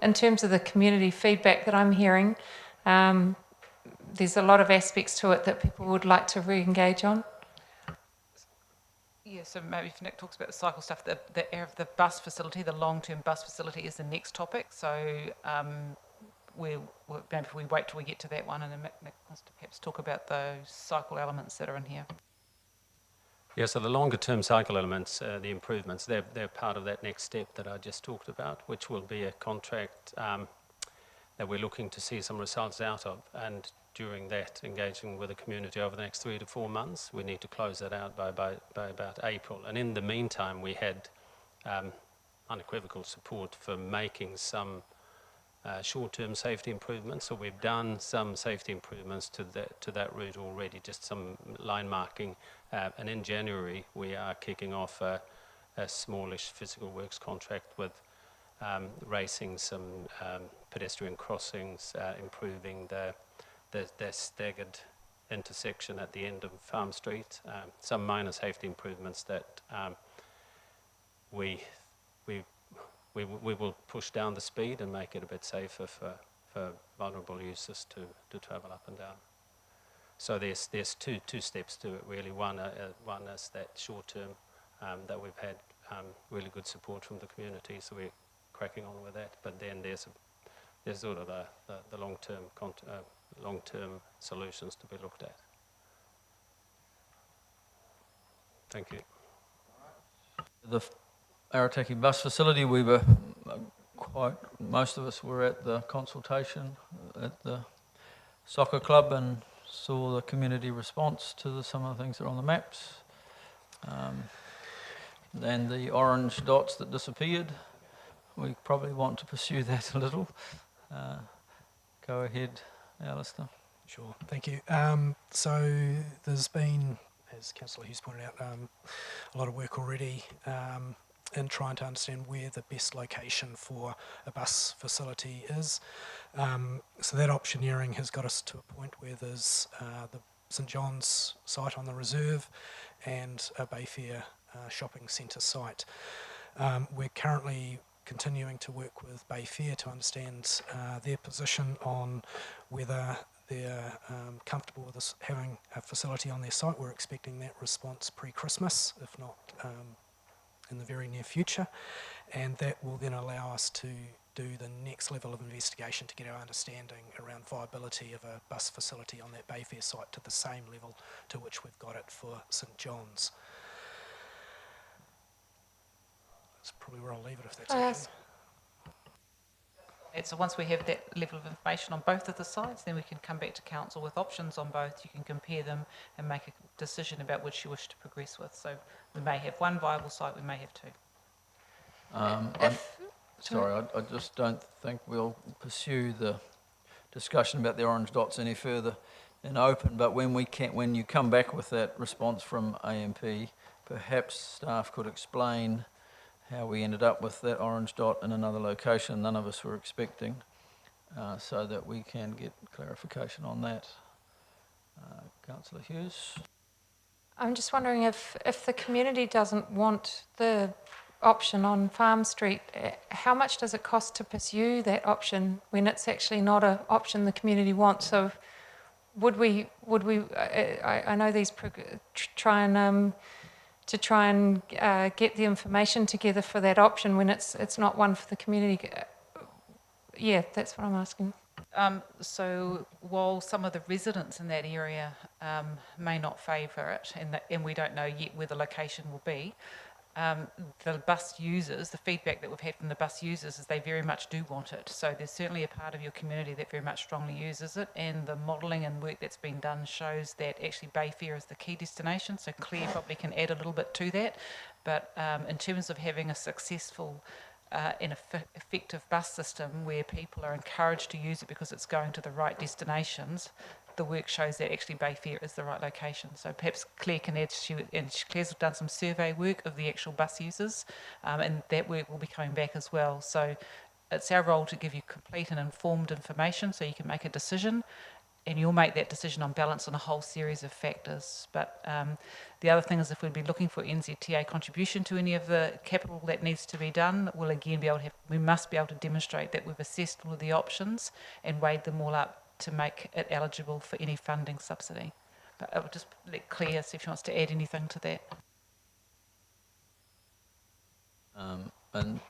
S5: in terms of the community feedback that I'm hearing, there's a lot of aspects to it that people would like to re-engage on.
S3: Yeah, so maybe if Nick talks about the cycle stuff, the bus facility, the long-term bus facility is the next topic. So maybe if we wait till we get to that one, and then Nick wants to perhaps talk about those cycle elements that are in here.
S12: Yeah, so the longer term cycle elements, the improvements, they're part of that next step that I just talked about, which will be a contract that we're looking to see some results out of. And during that, engaging with the community over the next 3 to 4 months, we need to close that out by about April. And in the meantime, we had unequivocal support for making some short-term safety improvements. So we've done some safety improvements to that route already, just some line marking. And in January, we are kicking off a smallish physical works contract with racing some pedestrian crossings, improving the staggered intersection at the end of Farm Street, some minor safety improvements that we will push down the speed and make it a bit safer for vulnerable users to travel up and down. So there's two steps to it really. One is that short term that we've had really good support from the community, so we're cracking on with that. But then there's sort of the long-term solutions to be looked at. Thank you.
S1: The Arataki bus facility, we were most of us were at the consultation at the soccer club and saw the community response to some of the things that are on the maps. And the orange dots that disappeared, we probably want to pursue that a little. Go ahead, Alistair.
S4: Sure, thank you. So there's been, as Councillor Hughes pointed out, a lot of work already in trying to understand where the best location for a bus facility is. So that optioneering has got us to a point where there's the St John's site on the reserve and a Bayfair shopping centre site. We're currently continuing to work with Bayfair to understand their position on whether they're comfortable with us having a facility on their site. We're expecting that response pre-Christmas, if not in the very near future, and that will then allow us to do the next level of investigation to get our understanding around viability of a bus facility on that Bayfair site to the same level to which we've got it for St John's. That's probably where I'll leave it if that's okay.
S3: And so once we have that level of information on both of the sites, then we can come back to council with options on both. You can compare them and make a decision about which you wish to progress with. So we may have one viable site, we may have two.
S1: I just don't think we'll pursue the discussion about the orange dots any further in open, but when you come back with that response from AMP, perhaps staff could explain how we ended up with that orange dot in another location none of us were expecting, so that we can get clarification on that. Councillor Hughes?
S5: I'm just wondering if the community doesn't want the option on Farm Street, how much does it cost to pursue that option when it's actually not an option the community wants? So would we I know these try and get the information together for that option when it's not one for the community. Yeah, that's what I'm asking.
S3: So while some of the residents in that area may not favour it, and we don't know yet where the location will be, the bus users, the feedback that we've had from the bus users is they very much do want it. So there's certainly a part of your community that very much strongly uses it, and the modelling and work that's been done shows that actually Bayfair is the key destination, so Clare probably can add a little bit to that. But in terms of having a successful and effective bus system where people are encouraged to use it because it's going to the right destinations, the work shows that actually Bayfair is the right location. So perhaps Claire can add, and Claire's done some survey work of the actual bus users, and that work will be coming back as well. So it's our role to give you complete and informed information so you can make a decision, and you'll make that decision on balance on a whole series of factors. But the other thing is, if we'd be looking for NZTA contribution to any of the capital that needs to be done, we'll again be able to we must be able to demonstrate that we've assessed all of the options and weighed them all up to make it eligible for any funding subsidy. But I'll just let Claire see if she wants to add anything to that.
S1: And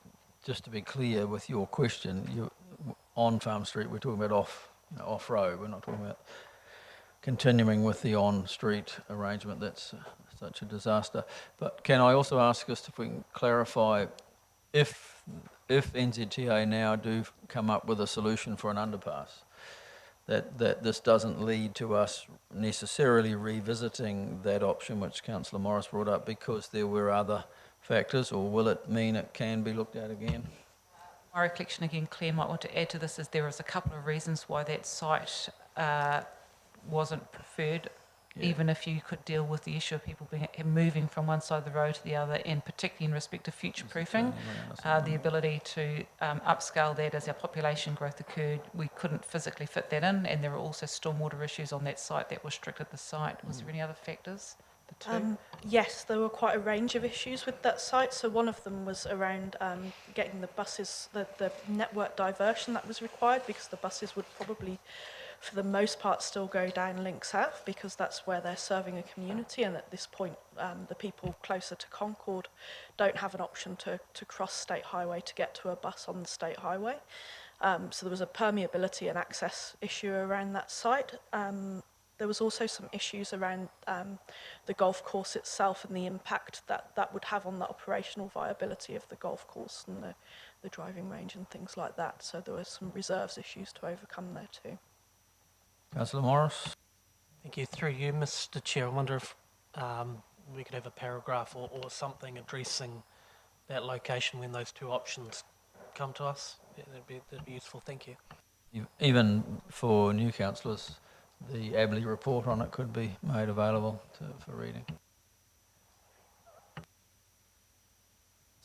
S1: just to be clear with your question, on Farm Street we're talking about off-road. We're not talking about continuing with the on-street arrangement. That's such a disaster. But can I also ask us if we can clarify if NZTA now do come up with a solution for an underpass, that this doesn't lead to us necessarily revisiting that option which Councillor Morris brought up because there were other factors, or will it mean it can be looked at again?
S3: My reflection, again, Claire might want to add to this, is there is a couple of reasons why that site wasn't preferred, even if you could deal with the issue of people moving from one side of the road to the other, and particularly in respect of future-proofing, the ability to upscale that as our population growth occurred. We couldn't physically fit that in, and there were also stormwater issues on that site that restricted the site. Was there any other factors?
S6: Yes, there were quite a range of issues with that site. So one of them was around getting the buses, the network diversion that was required, because the buses would probably, for the most part, still go down Link South because that's where they're serving a community, and at this point the people closer to Concord don't have an option to cross State Highway to get to a bus on the State Highway. So there was a permeability and access issue around that site. There was also some issues around the golf course itself and the impact that would have on the operational viability of the golf course and the driving range and things like that. So there were some reserves issues to overcome there too.
S1: Councillor Morris?
S10: Thank you. Through you, Mr. Chair, I wonder if we could have a paragraph or something addressing that location when those two options come to us. That'd be useful. Thank you.
S1: Even for new councillors, the ABLE report on it could be made available for reading.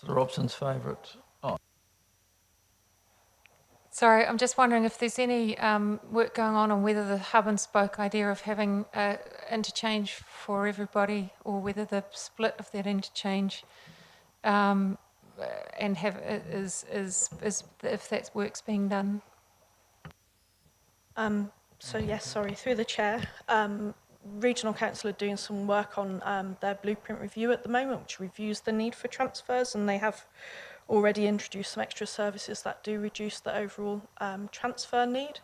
S1: Councillor Robson's favourite. Oh.
S5: Sorry, I'm just wondering if there's any work going on whether the hub and spoke idea of having interchange for everybody, or whether the split of that interchange and have is if that work's being done.
S6: So yes, sorry, through the chair, Regional Council are doing some work on their blueprint review at the moment, which reviews the need for transfers, and they have already introduced some extra services that do reduce the overall transfer need.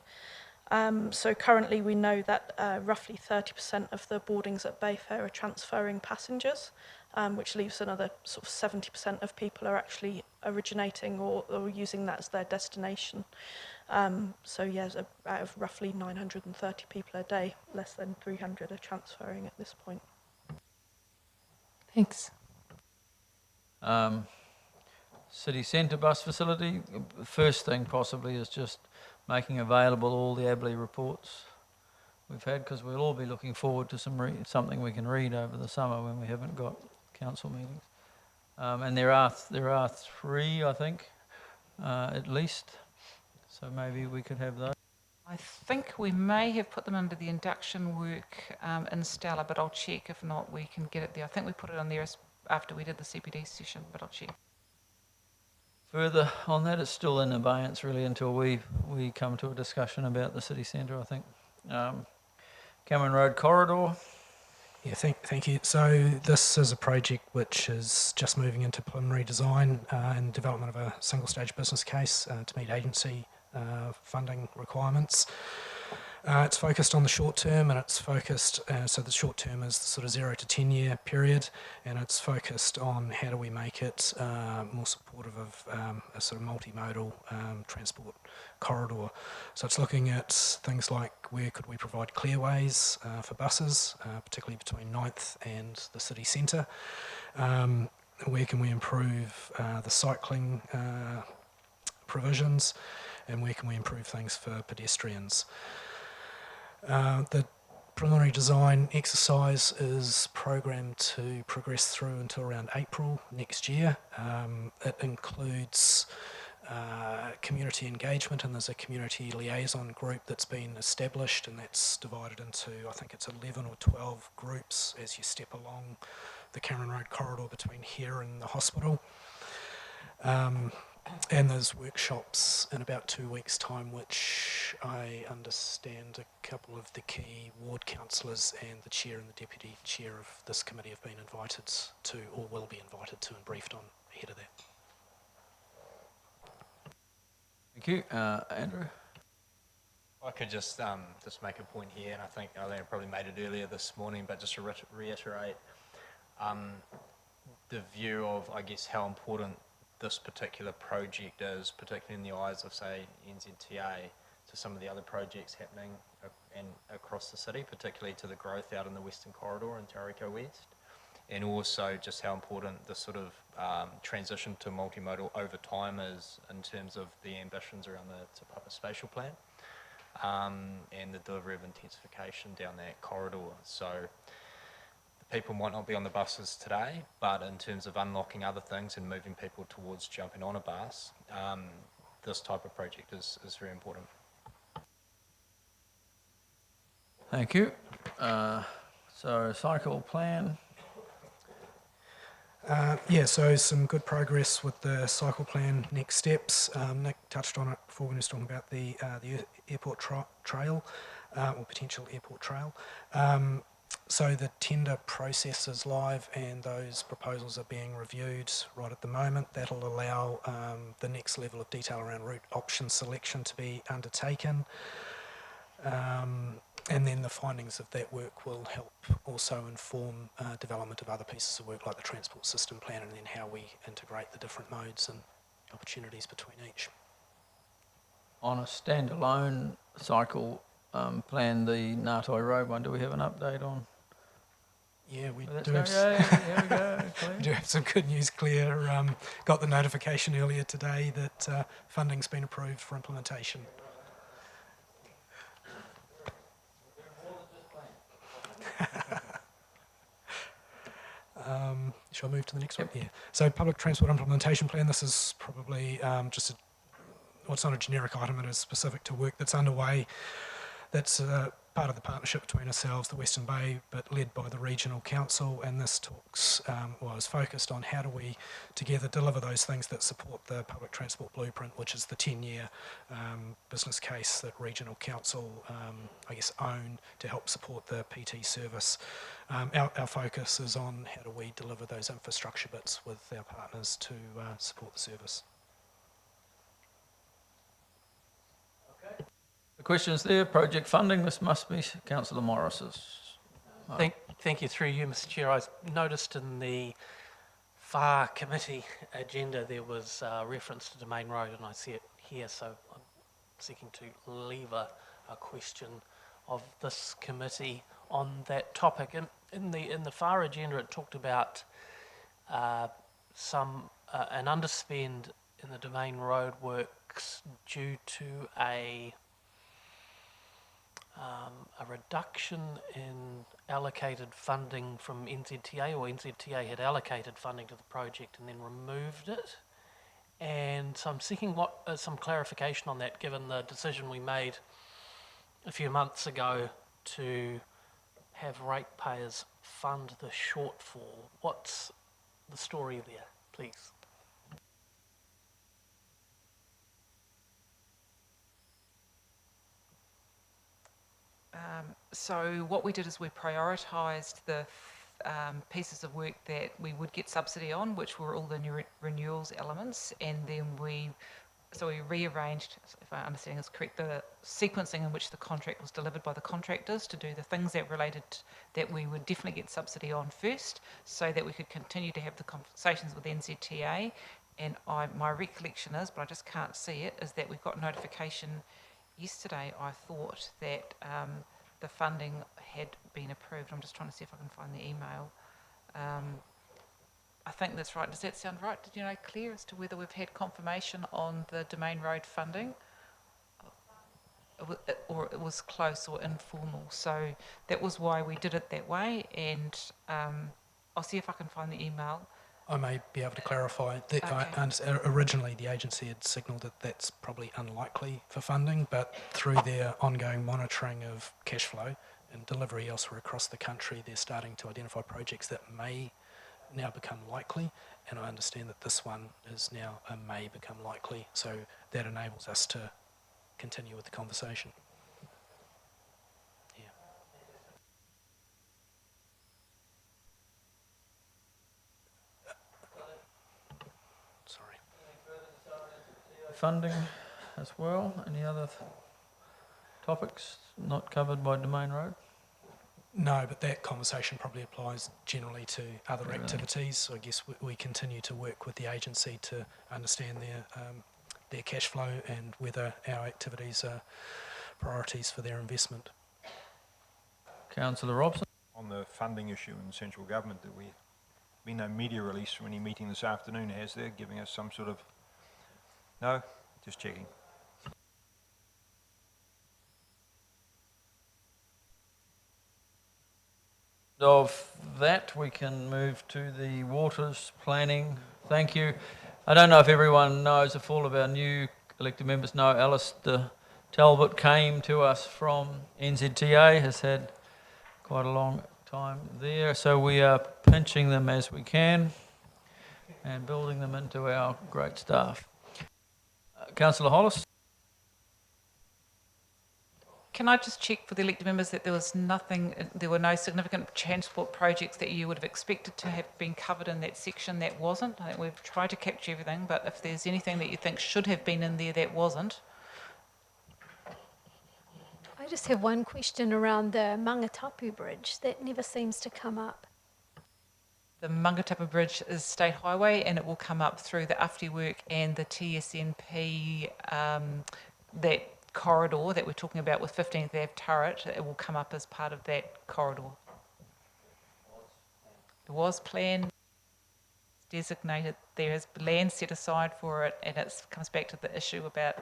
S6: So currently we know that roughly 30% of the boardings at Bayfair are transferring passengers, which leaves another sort of 70% of people are actually originating or using that as their destination. So yes, out of roughly 930 people a day, less than 300 are transferring at this point.
S5: Thanks.
S1: City centre bus facility, first thing possibly is just making available all the Abley reports we've had, because we'll all be looking forward to something we can read over the summer when we haven't got council meetings. And there are 3, I think, at least. So maybe we could have those.
S3: I think we may have put them under the induction work in Stella, but I'll check. If not, we can get it there. I think we put it on there after we did the CPD session, but I'll check.
S1: Further on that, it's still in abeyance really until we come to a discussion about the city centre, I think. Cameron Road corridor.
S4: Yeah, thank you. So this is a project which is just moving into preliminary design and development of a single-stage business case to meet agency funding requirements. It's focused on the short term, and it's focused, so the short term is the sort of 0 to 10 year period, and it's focused on how do we make it more supportive of a sort of multimodal transport corridor. So it's looking at things like where could we provide clearways for buses, particularly between 9th and the city centre. Where can we improve the cycling provisions, and where can we improve things for pedestrians. The preliminary design exercise is programmed to progress through until around April next year. It includes community engagement, and there's a community liaison group that's been established, and that's divided into, I think it's 11 or 12 groups as you step along the Cameron Road corridor between here and the hospital. And there's workshops in about 2 weeks' time, which I understand a couple of the key ward councillors and the chair and the deputy chair of this committee have been invited to, or will be invited to, and briefed on ahead of that.
S1: Thank you. Andrew?
S2: I could just make a point here, and I think Elaine probably made it earlier this morning, but just to reiterate the view of, I guess, how important this particular project is, particularly in the eyes of, say, NZTA, to some of the other projects happening and across the city, particularly to the growth out in the Western Corridor and Tauriko West, and also just how important the sort of transition to multimodal over time is in terms of the ambitions around the Te Papa Spatial Plan and the delivery of intensification down that corridor. So people might not be on the buses today, but in terms of unlocking other things and moving people towards jumping on a bus, this type of project is very important.
S1: Thank you. So cycle plan.
S4: Yeah, so some good progress with the cycle plan next steps. Nick touched on it before when he was talking about the airport trail, or potential airport trail. So the tender process is live, and those proposals are being reviewed right at the moment. That'll allow the next level of detail around route option selection to be undertaken. And then the findings of that work will help also inform development of other pieces of work like the transport system plan, and then how we integrate the different modes and opportunities between each.
S1: On a standalone cycle plan, the Ngātai Road one, do we have an update on?
S4: Yeah, we
S1: That's
S4: do have,
S1: Here we go,
S4: we
S1: Claire.
S4: do have some good news, Claire. Got the notification earlier today that funding's been approved for implementation. Shall I move to the next one? Yeah. So public transport implementation plan, this is probably just well, it's not a generic item, it is specific to work that's underway. That's part of the partnership between ourselves, the Western Bay, but led by the Regional Council, and this talks, is focused on how do we together deliver those things that support the Public Transport Blueprint, which is the 10-year business case that Regional Council, own to help support the PT service. Our focus is on how do we deliver those infrastructure bits with our partners to support the service.
S1: The question is there, project funding, this must be Councillor Morris's.
S10: Thank you through you, Mr Chair. I noticed in the FAR committee agenda there was reference to Domain Road, and I see it here, so I'm seeking to leave a question of this committee on that topic. And in the FAR agenda, it talked about an underspend in the Domain Road works due to a reduction in allocated funding from NZTA, or NZTA had allocated funding to the project and then removed it. And so I'm seeking some clarification on that, given the decision we made a few months ago to have ratepayers fund the shortfall. What's the story there, please?
S3: So what we did is we prioritised the pieces of work that we would get subsidy on, which were all the new renewals elements, and then we rearranged, if my understanding is correct, the sequencing in which the contract was delivered by the contractors to do the things that we would definitely get subsidy on first, so that we could continue to have the conversations with NZTA. And my recollection is, but I just can't see it, is that we got notification yesterday, I thought, that the funding had been approved. I'm just trying to see if I can find the email. I think that's right. Does that sound right? Did you know, Claire, as to whether we've had confirmation on the Domain Road funding? Or it was close or informal. So that was why we did it that way. And I'll see if I can find the email.
S4: I may be able to clarify that.
S3: Okay.
S4: Originally, the agency had signalled that that's probably unlikely for funding, but through their ongoing monitoring of cash flow and delivery elsewhere across the country, they're starting to identify projects that may now become likely, and I understand that this one is now a may become likely, so that enables us to continue with the conversation. Yeah. Sorry.
S1: Funding as well, any other topics not covered by Domain Road?
S4: No, but that conversation probably applies generally to other activities. So I guess we continue to work with the agency to understand their cash flow and whether our activities are priorities for their investment.
S1: Councillor Robson?
S13: On the funding issue in central government, there been no media release from any meeting this afternoon, has there, giving us some sort of... No? Just checking.
S1: Of that, we can move to the waters planning. Thank you. I don't know if everyone knows, if all of our new elected members know, Alistair Talbot came to us from NZTA, has had quite a long time there, so we are pinching them as we can and building them into our great staff. Councillor Hollis?
S3: Can I just check for the elected members that there were no significant transport projects that you would have expected to have been covered in that section that wasn't? I think we've tried to capture everything, but if there's anything that you think should have been in there that wasn't.
S11: I just have one question around the Mangatapu Bridge. That never seems to come up.
S3: The Mangatapu Bridge is state highway, and it will come up through the UFTI work and the TSNP, that corridor that we're talking about with 15th Ave turret. It will come up as part of that corridor. It was planned, designated, there is land set aside for it, and it comes back to the issue about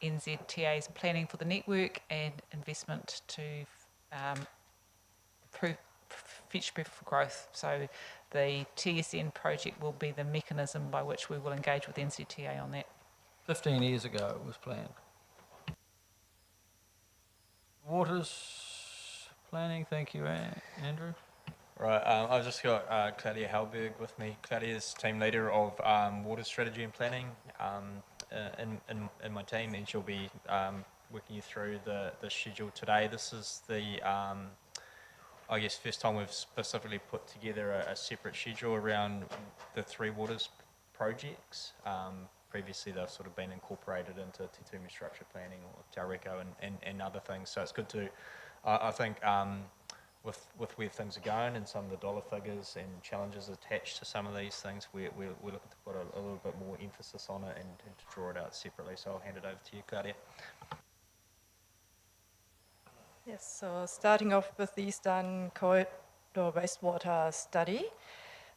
S3: NZTA's planning for the network and investment to future-proof for growth. So the TSN project will be the mechanism by which we will engage with NZTA on that.
S1: 15 years ago it was planned. Waters planning, thank you, Andrew.
S2: Right, I've just got Claudia Halberg with me. Claudia's team leader of water strategy and planning in my team, and she'll be working you through the schedule today. This is the, I guess, first time we've specifically put together a separate schedule around the Three Waters projects. Previously, they've sort of been incorporated into Te Tumu structure planning or Te Areko and other things. So it's good to, I think, with where things are going and some of the dollar figures and challenges attached to some of these things, we're looking to put a little bit more emphasis on it and to draw it out separately. So I'll hand it over to you, Claudia.
S14: Yes, so starting off with the Eastern Corridor Wastewater Study.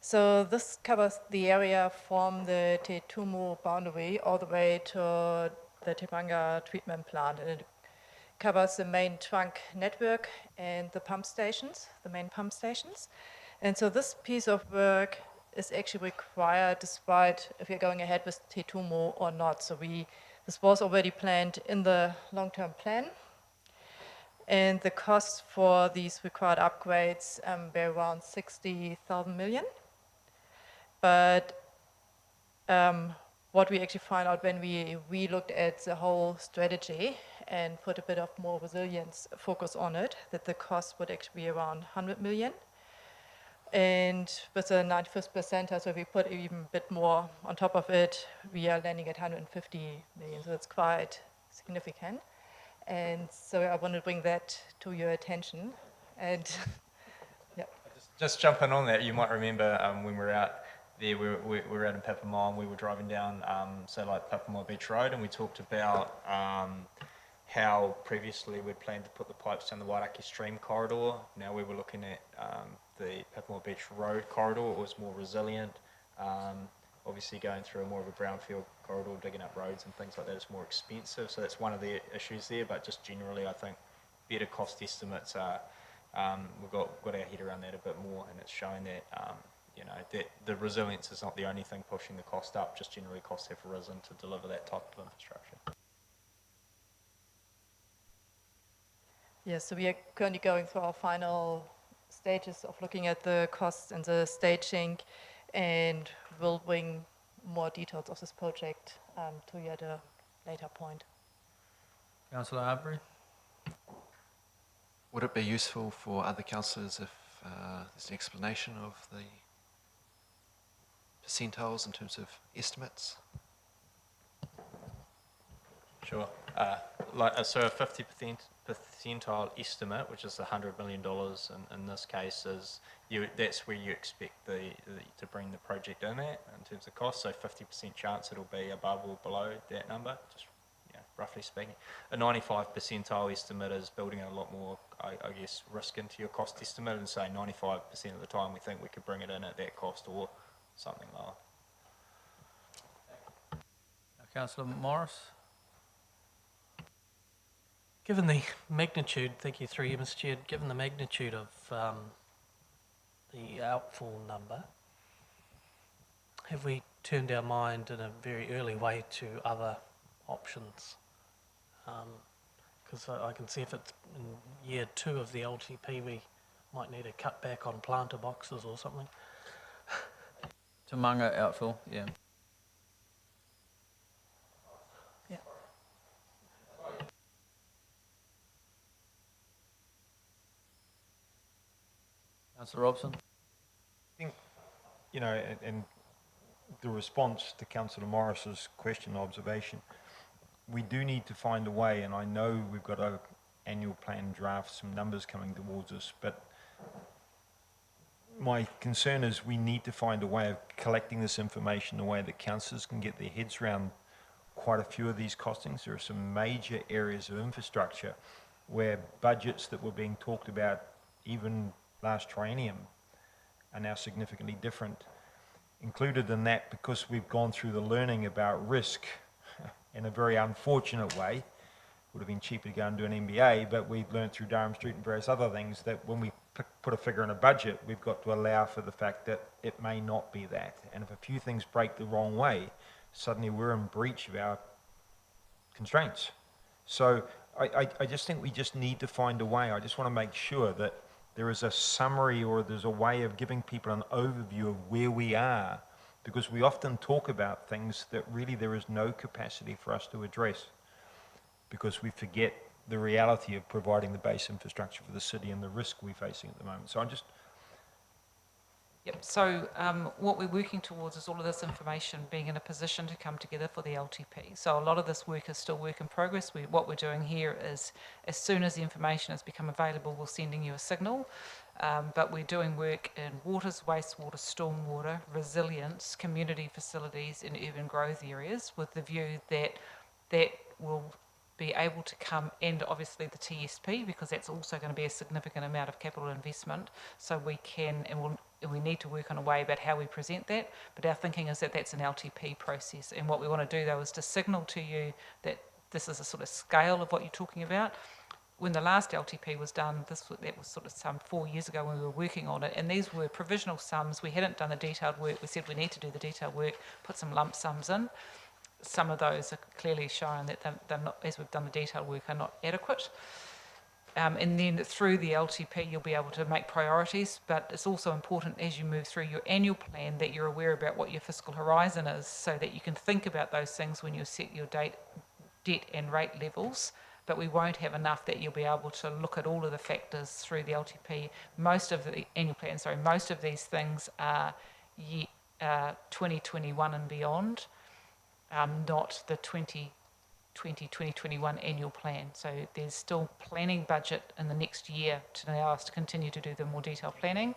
S14: So this covers the area from the Te Tumu boundary all the way to the Te Panga treatment plant, and it covers the main trunk network and the pump stations, the main pump stations. And so this piece of work is actually required despite if you're going ahead with Te Tumu or not. So this was already planned in the long-term plan. And the cost for these required upgrades were around 60,000 million. But what we actually found out when we looked at the whole strategy and put a bit of more resilience focus on it, that the cost would actually be around 100 million. And with the 95th percentile, so if we put even a bit more on top of it, we are landing at 150 million. So it's quite significant. And so I want to bring that to your attention. And yeah.
S2: Just jumping on that, you might remember when we were out there, we were out in Papamoa and we were driving down, say like Papamoa Beach Road, and we talked about how previously we'd planned to put the pipes down the Wairaki Stream corridor. Now we were looking at the Papamoa Beach Road corridor. It was more resilient. Obviously going through more of a brownfield corridor, digging up roads and things like that is more expensive. So that's one of the issues there, but just generally I think better cost estimates are, we've got our head around that a bit more, and it's showing that, that the resilience is not the only thing pushing the cost up, just generally costs have risen to deliver that type of infrastructure.
S14: Yes, so we are currently going through our final stages of looking at the costs and the staging, and we'll bring more details of this project to you at a later point.
S1: Councillor Arbery?
S15: Would it be useful for other councillors if there's an explanation of the percentiles in terms of estimates?
S2: Sure. So a 50% percentile estimate, which is $100 million in this case, is that's where you expect to bring the project in at in terms of cost. So 50% chance it'll be above or below that number, just roughly speaking. A 95 percentile estimate is building a lot more, I guess, risk into your cost estimate, and say 95% of the time we think we could bring it in at that cost or something lower.
S1: Councillor Morris?
S10: Given the magnitude, thank you through you, Mr. Chair, given the magnitude of the outfall number, have we turned our mind in a very early way to other options? Because I can see if it's in year 2 of the LTP, we might need a cut back on planter boxes or something.
S1: Te Manga outfill, yeah. Councillor Robson?
S13: I think, and the response to Councillor Morris's question and observation, we do need to find a way, and I know we've got an annual plan draft, some numbers coming towards us, but my concern is we need to find a way of collecting this information in a way that councillors can get their heads around quite a few of these costings. There are some major areas of infrastructure where budgets that were being talked about even last triennium are now significantly different. Included in that, because we've gone through the learning about risk in a very unfortunate way, would have been cheaper to go and do an MBA, but we've learned through Durham Street and various other things that when we put a figure in a budget, we've got to allow for the fact that it may not be that. And if a few things break the wrong way, suddenly we're in breach of our constraints. So I just think we just need to find a way. I just want to make sure that there is a summary or there's a way of giving people an overview of where we are, because we often talk about things that really there is no capacity for us to address, because we forget the reality of providing the base infrastructure for the city and the risk we're facing at the moment. So I'm just...
S3: Yep, so what we're working towards is all of this information being in a position to come together for the LTP. So a lot of this work is still work in progress. What we're doing here is, as soon as the information has become available, we're sending you a signal. But we're doing work in waters, wastewater, stormwater, resilience, community facilities in urban growth areas, with the view that that will be able to come, and obviously the TSP, because that's also going to be a significant amount of capital investment. So we can, and we need to work on a way about how we present that, but our thinking is that that's an LTP process. And what we want to do, though, is to signal to you that this is a sort of scale of what you're talking about. When the last LTP was done, that was sort of some 4 years ago when we were working on it, and these were provisional sums. We hadn't done the detailed work. We said we need to do the detailed work, put some lump sums in. Some of those are clearly showing that they're not, as we've done the detailed work, are not adequate. And then through the LTP, you'll be able to make priorities, but it's also important as you move through your annual plan that you're aware about what your fiscal horizon is, so that you can think about those things when you set your debt and rate levels. But we won't have enough that you'll be able to look at all of the factors through the LTP. Most of the annual plan, most of these things are 2021 and beyond. Not the 2021 annual plan. So there's still planning budget in the next year to allow us to continue to do the more detailed planning,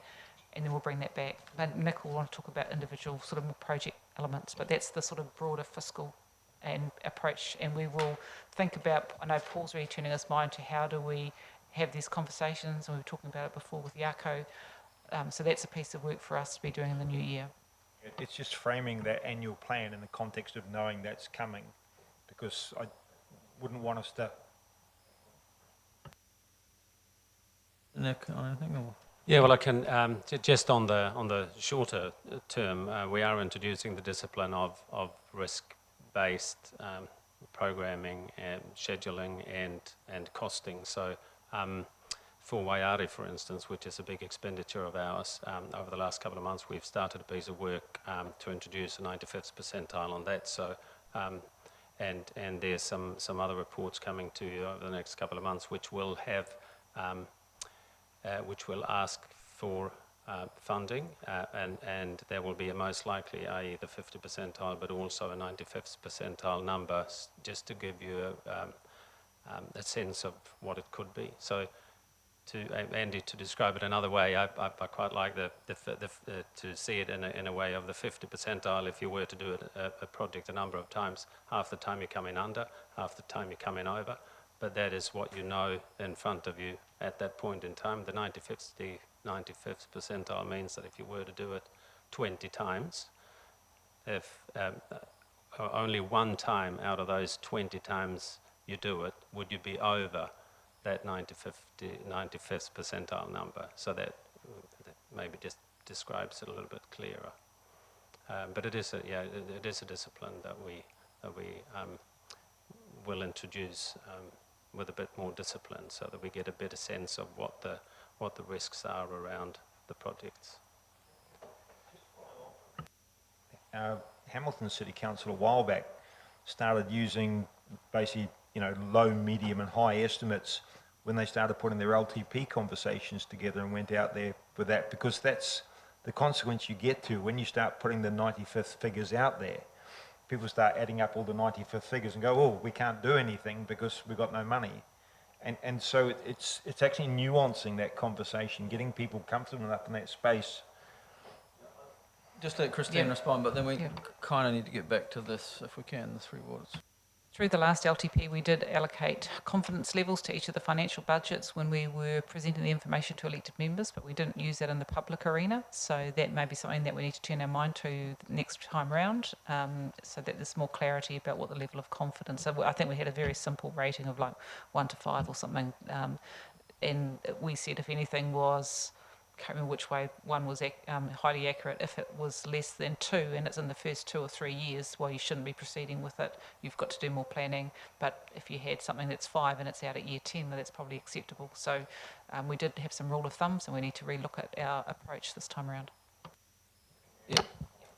S3: and then we'll bring that back. But Nick will want to talk about individual sort of more project elements, but that's the sort of broader fiscal and approach. And we will think about, I know Paul's really turning his mind to how do we have these conversations, and we were talking about it before with Yako. So that's a piece of work for us to be doing in the new year.
S13: It's just framing that annual plan in the context of knowing that's coming, because I wouldn't want us to...
S1: Nick, anything? Or?
S12: Yeah, well, I can, just on the shorter term, we are introducing the discipline of risk-based programming and scheduling and costing. So for Waiari, for instance, which is a big expenditure of ours, over the last couple of months, we've started a piece of work to introduce a 95th percentile on that. So, and there's some other reports coming to you over the next couple of months, which will have, which will ask for funding, and there will be a most likely, i.e. the 50 percentile, but also a 95th percentile number, just to give you a sense of what it could be. So, to Andy, to describe it another way, I quite like to see it in a way of the 50 percentile. If you were to do a project a number of times, half the time you come in under, half the time you come in over, but that is what you know in front of you at that point in time. The 95th percentile means that if you were to do it 20 times, if only one time out of those 20 times you do it, would you be over that 95th percentile number? So that maybe just describes it a little bit clearer. But it is a discipline that we will introduce with a bit more discipline, so that we get a better sense of what the risks are around the projects.
S13: Hamilton City Council a while back started using basically, low, medium and high estimates when they started putting their LTP conversations together, and went out there with that, because that's the consequence you get to when you start putting the 95th figures out there. People start adding up all the 95th figures and go, oh, we can't do anything because we've got no money. And so it's actually nuancing that conversation, getting people comfortable enough in that space.
S1: Just let Christine respond, but then we kind of need to get back to this, if we can, the three waters.
S3: Through the last LTP, we did allocate confidence levels to each of the financial budgets when we were presenting the information to elected members, but we didn't use that in the public arena. So that may be something that we need to turn our mind to next time round, so that there's more clarity about what the level of confidence. So I think we had a very simple rating of like 1 to 5 or something, and we said if anything was can't remember which way one was highly accurate. If it was less than 2 and it's in the first 2 or 3 years, well, you shouldn't be proceeding with it. You've got to do more planning. But if you had something that's 5 and it's out at year 10, then that's probably acceptable. So we did have some rule of thumbs, and we need to relook at our approach this time around.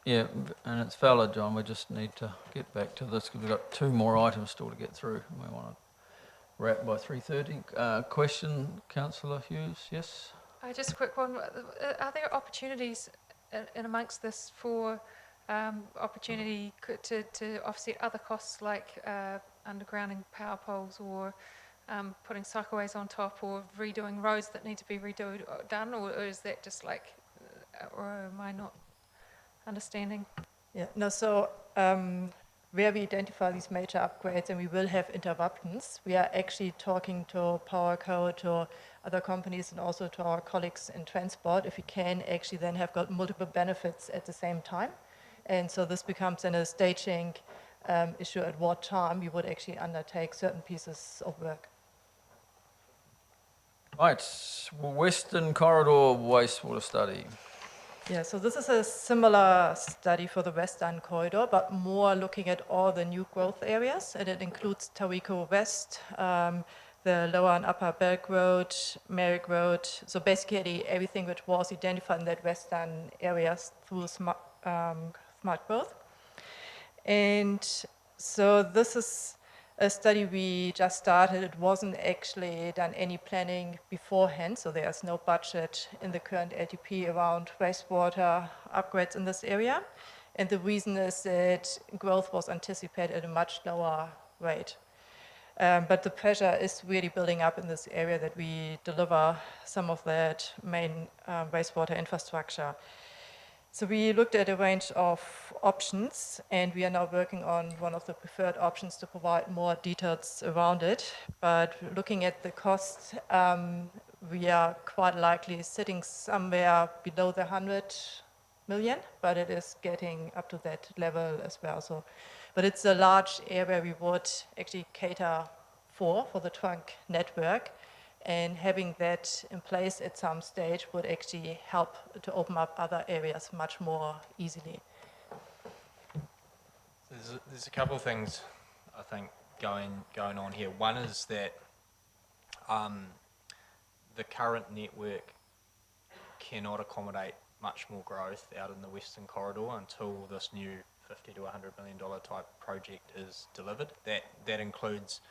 S1: Yeah, and it's valid, John. We just need to get back to this because we've got 2 more items still to get through. We want to wrap by 3:30. Question, Councillor Hughes? Yes?
S5: Just a quick one. Are there opportunities in amongst this for opportunity to offset other costs like undergrounding power poles or putting cycleways on top or redoing roads that need to be done, or is that just like, or am I not understanding?
S14: Yeah, no, so where we identify these major upgrades and we will have interruptions, we are actually talking to PowerCo, to other companies and also to our colleagues in transport if we can actually then have got multiple benefits at the same time. And so this becomes then a staging issue at what time you would actually undertake certain pieces of work.
S1: Right, Western Corridor wastewater study.
S14: Yeah, so this is a similar study for the Western Corridor, but more looking at all the new growth areas, and it includes Tauriko West, the Lower and Upper Belk Road, Merrick Road, so basically everything which was identified in that Western areas through smart growth. And so this is a study we just started. It wasn't actually done any planning beforehand, so there's no budget in the current LTP around wastewater upgrades in this area. And the reason is that growth was anticipated at a much lower rate. But the pressure is really building up in this area that we deliver some of that main wastewater infrastructure. So we looked at a range of options, and we are now working on one of the preferred options to provide more details around it. But looking at the cost, we are quite likely sitting somewhere below the 100 million, but it is getting up to that level as well. So, but it's a large area we would actually cater for the trunk network. And having that in place at some stage would actually help to open up other areas much more easily.
S2: There's a couple of things I think going on here. One is that the current network cannot accommodate much more growth out in the Western Corridor until this new $50 to $100 million type project is delivered. That includes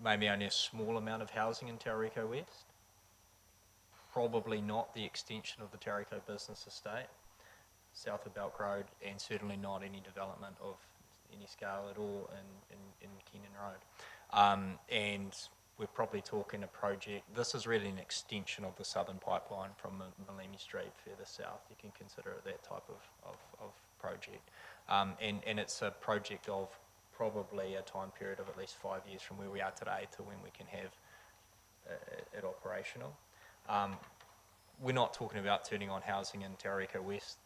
S2: maybe only a small amount of housing in Tauriko West, probably not the extension of the Tauriko Business Estate, south of Belk Road, and certainly not any development of any scale at all in Kenan Road. And we're probably talking a project, this is really an extension of the Southern Pipeline from Malemi Street further south. You can consider it that type of project. And it's a project of probably a time period of at least 5 years from where we are today to when we can have it operational. We're not talking about turning on housing in Tauriko West,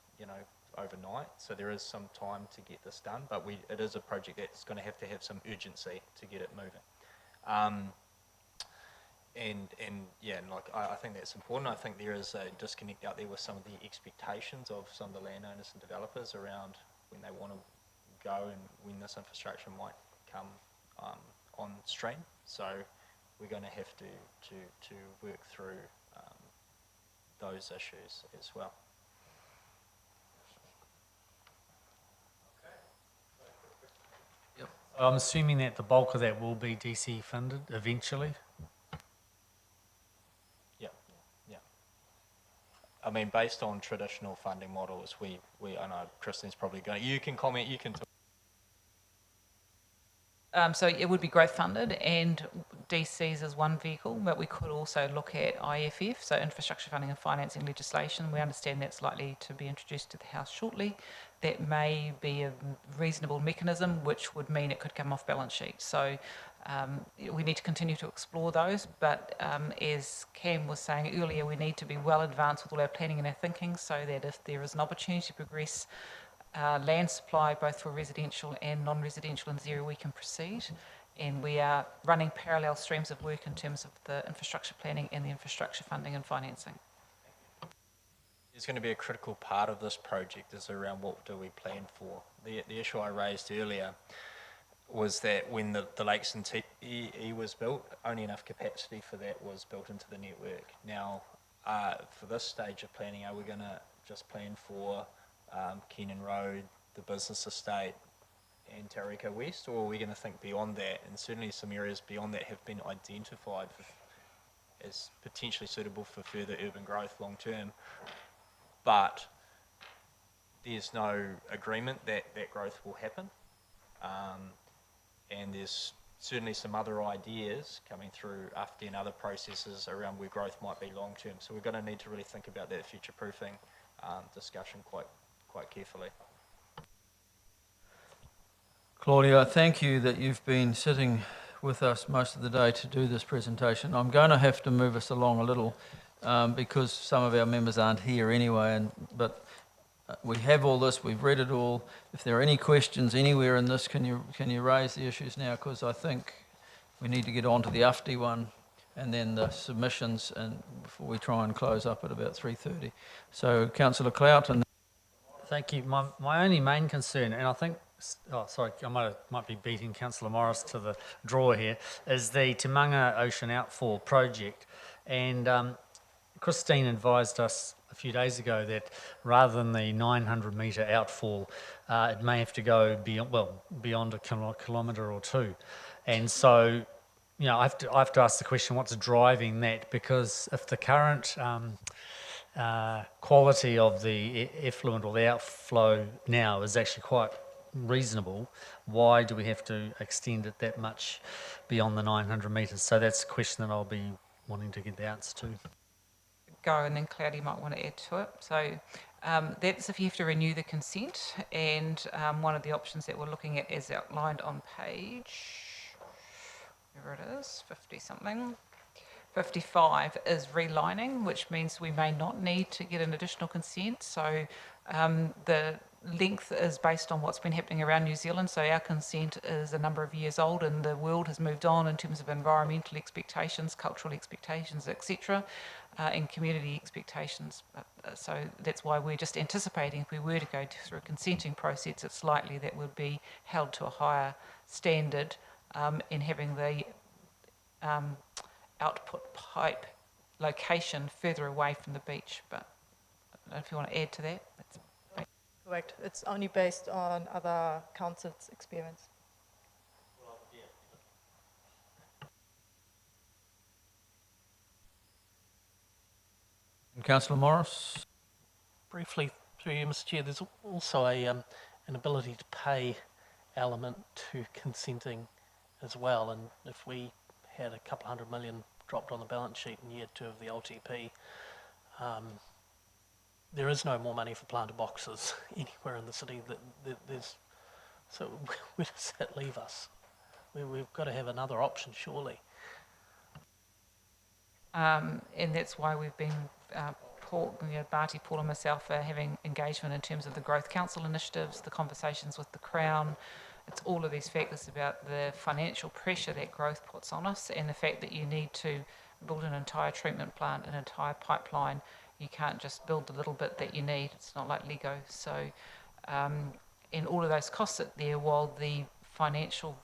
S2: overnight. So there is some time to get this done, but it is a project that's going to have some urgency to get it moving. I think that's important. I think there is a disconnect out there with some of the expectations of some of the landowners and developers around when they want to go and when this infrastructure might come on stream. So we're going to have to work through those issues as well.
S8: I'm assuming that the bulk of that will be DC funded eventually.
S2: Yeah. I mean, based on traditional funding models, I know Kristen's probably going. You can comment. You can talk.
S3: So it would be growth funded and DCs as one vehicle, but we could also look at IFF, so infrastructure funding and financing legislation. We understand that's likely to be introduced to the House shortly. That may be a reasonable mechanism, which would mean it could come off balance sheet. So we need to continue to explore those, but as Cam was saying earlier, we need to be well advanced with all our planning and our thinking so that if there is an opportunity to progress land supply both for residential and non-residential in this area, we can proceed. And we are running parallel streams of work in terms of the infrastructure planning and the infrastructure funding and financing.
S2: There's going to be a critical part of this project is around what do we plan for. The issue I raised earlier was that when the Lakes and TE was built, only enough capacity for that was built into the network. Now, for this stage of planning, are we going to just plan for Keenan Road, the business estate, and Taurika West, or are we going to think beyond that? And certainly some areas beyond that have been identified as potentially suitable for further urban growth long term. But there's no agreement that that growth will happen. And there's certainly some other ideas coming through AFTI and other processes around where growth might be long term. So we're going to need to really think about that future proofing discussion quite carefully.
S1: Claudia, thank you that you've been sitting with us most of the day to do this presentation. I'm going to have to move us along a little because some of our members aren't here anyway, but we have all this, we've read it all. If there are any questions anywhere in this, can you raise the issues now? Because I think we need to get on to the AFTI one and then the submissions, and before we try and close up at about 3:30. So, Councillor Clout. And
S8: Thank you. My only main concern, and I think, I might be beating Councillor Morris to the draw here, is the Te Manga Ocean Outfall project. And Christine advised us a few days ago that rather than the 900 metre outfall, it may have to go beyond a kilometre or two. And so, I have to ask the question, what's driving that? Because if the current quality of the effluent or the outflow now is actually quite reasonable, why do we have to extend it that much beyond the 900 metres? So that's a question that I'll be wanting to get the answer to.
S3: Go, and then Cloudy might want to add to it. So that's if you have to renew the consent, and one of the options that we're looking at is outlined on page, wherever it is, 50-something. 55 is relining, which means we may not need to get an additional consent. So the length is based on what's been happening around New Zealand. So our consent is a number of years old, and the world has moved on in terms of environmental expectations, cultural expectations, etc., and community expectations. So that's why we're just anticipating if we were to go through a consenting process, it's likely that would be held to a higher standard in having the output pipe location further away from the beach. But I don't know if you want to add to that. That's
S14: Correct. It's only based on other councils' experience.
S1: And Councillor Morris.
S10: Briefly, through you, Mr. Chair, there's also an ability to pay element to consenting as well. And if we had a couple $100 million dropped on the balance sheet in year 2 of the LTP, there is no more money for planter boxes anywhere in the city. So where does that leave us? We've got to have another option, surely.
S3: and that's why we've been, Barty, Paul and myself are having engagement in terms of the Growth Council initiatives, the conversations with the Crown. It's all of these factors about the financial pressure that growth puts on us, and the fact that you need to build an entire treatment plant, an entire pipeline. You can't just build the little bit that you need. It's not like Lego. So, and all of those costs sit there, while the financial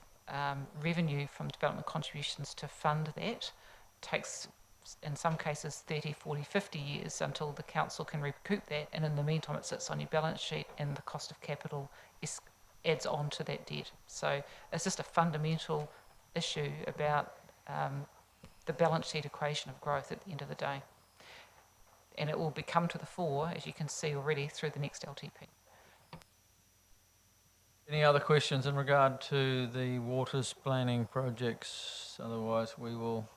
S3: revenue from development contributions to fund that takes, in some cases, 30, 40, 50 years until the council can recoup that. And in the meantime, it sits on your balance sheet, and the cost of capital adds on to that debt. So it's just a fundamental issue about the balance sheet equation of growth at the end of the day. And it will become to the fore, as you can see already, through the next LTP.
S1: Any other questions in regard to the waters planning projects? Otherwise, we will